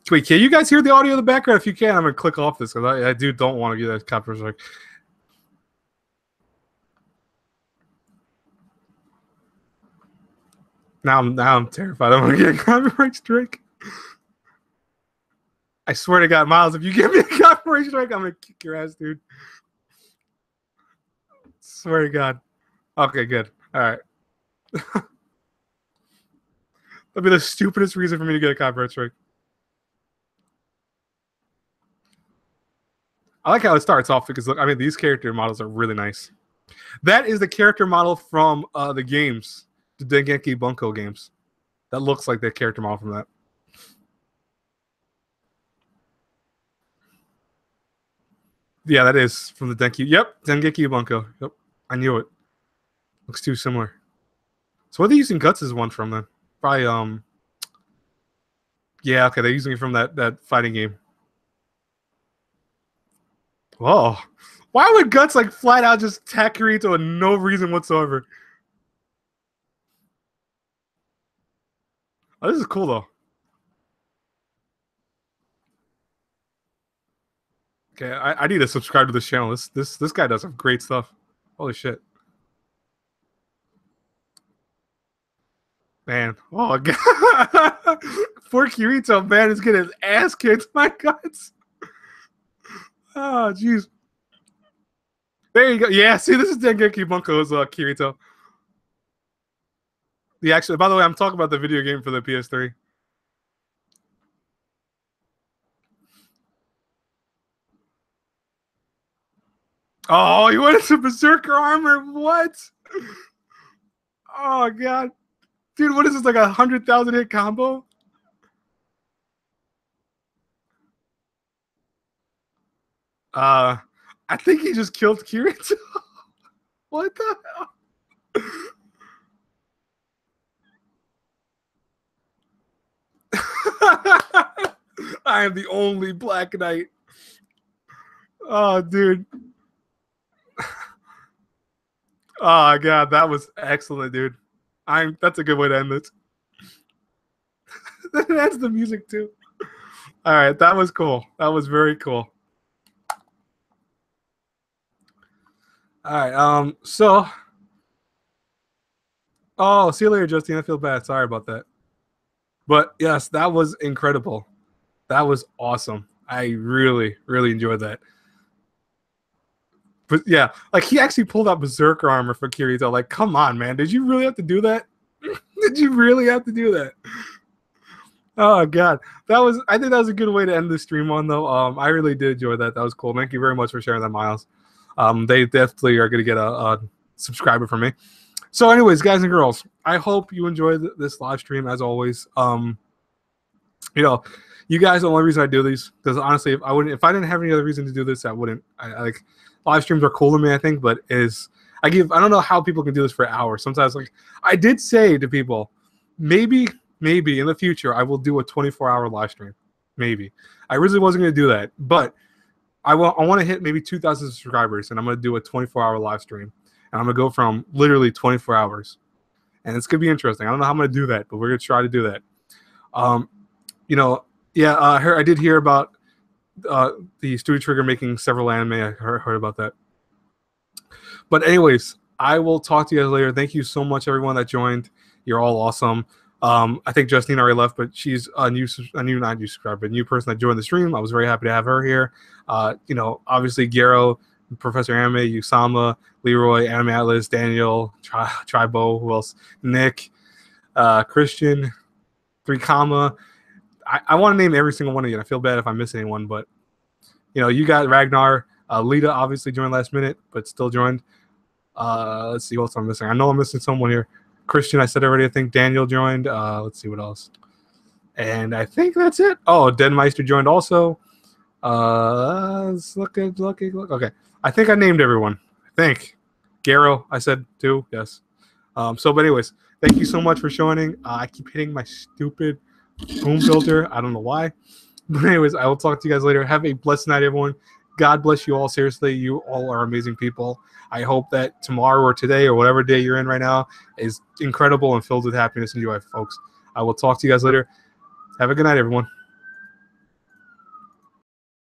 Wait, can you guys hear the audio in the background? If you can, I'm gonna click off this because I don't want to get that copyright. Now I'm terrified. I'm gonna get a copyright strike. I swear to God, Miles, if you give me a copyright strike, I'm gonna kick your ass, dude. Swear to God. Okay, good. All right. That'd be the stupidest reason for me to get a copyright strike. I like how it starts off because look, I mean, these character models are really nice. That is the character model from the games, the Dengeki Bunko games. That looks like the character model from that. Yeah, that is from the Dengeki Bunko. Yep, I knew it. Looks too similar. So what are they using Guts' one from then? Probably yeah, okay, they're using it from that fighting game. Whoa. Why would Guts like flat out just attack Kirito with no reason whatsoever? Oh, this is cool though. Okay, I need to subscribe to this channel. This guy does some great stuff. Holy shit. Man. Oh god. Poor Kirito, man, is getting his ass kicked. My Guts. Oh, jeez. There you go. Yeah, see, this is Dengeki Bunko's Kirito. The actual, by the way, I'm talking about the video game for the PS3. Oh, you went into Berserker armor? What? Oh god, dude, what is this, like 100,000 hit combo? I think he just killed Kirito. What the hell? I am the only Black Knight. Oh, dude. Oh god, that was excellent, dude. That's a good way to end this. That's the music too. All right, that was cool. That was very cool. All right, so oh, see you later, Justine. I feel bad. Sorry about that. But yes, that was incredible. That was awesome. I really, really enjoyed that. But yeah, like he actually pulled out Berserker armor for Kirito. Like, come on, man. Did you really have to do that? Did you really have to do that? Oh god. I think that was a good way to end the stream on though. I really did enjoy that. That was cool. Thank you very much for sharing that, Miles. They definitely are gonna get a subscriber from me. So anyways, guys and girls, I hope you enjoyed this live stream as always. You know, you guys are the only reason I do these, because honestly, if I didn't have any other reason to do this, I wouldn't. I like live streams are cool to me, I think, but I don't know how people can do this for hours. Sometimes, like I did say to people, maybe in the future I will do a 24-hour live stream. Maybe. I originally wasn't going to do that, but I want to hit maybe 2,000 subscribers, and I'm going to do a 24-hour live stream, and I'm going to go from literally 24 hours, and it's going to be interesting. I don't know how I'm going to do that, but we're going to try to do that. You know, yeah, I did hear about the Studio Trigger making several anime. I heard about that. But anyways, I will talk to you guys later. Thank you so much, everyone that joined. You're all awesome. I think Justine already left, but she's a new person that joined the stream. I was very happy to have her here. You know, obviously Gero, Professor Anime, Usama, Leroy, Anime Atlas, Daniel, Tribo, who else? Nick, Christian, 3 Comma. I want to name every single one of you. I feel bad if I miss anyone, but you know, you got Ragnar. Lita obviously joined last minute, but still joined. Let's see what else I'm missing. I know I'm missing someone here. Christian, I said already. I think Daniel joined. Let's see what else. And I think that's it. Oh, Denmeister joined also. Let's look. Okay, I think I named everyone. I think Garo, I said too. Yes. But anyways, thank you so much for joining. I keep hitting my stupid boom filter. I don't know why. But anyways, I will talk to you guys later. Have a blessed night, everyone. God bless you all. Seriously, you all are amazing people. I hope that tomorrow or today or whatever day you're in right now is incredible and filled with happiness and joy, folks. I will talk to you guys later. Have a good night, everyone.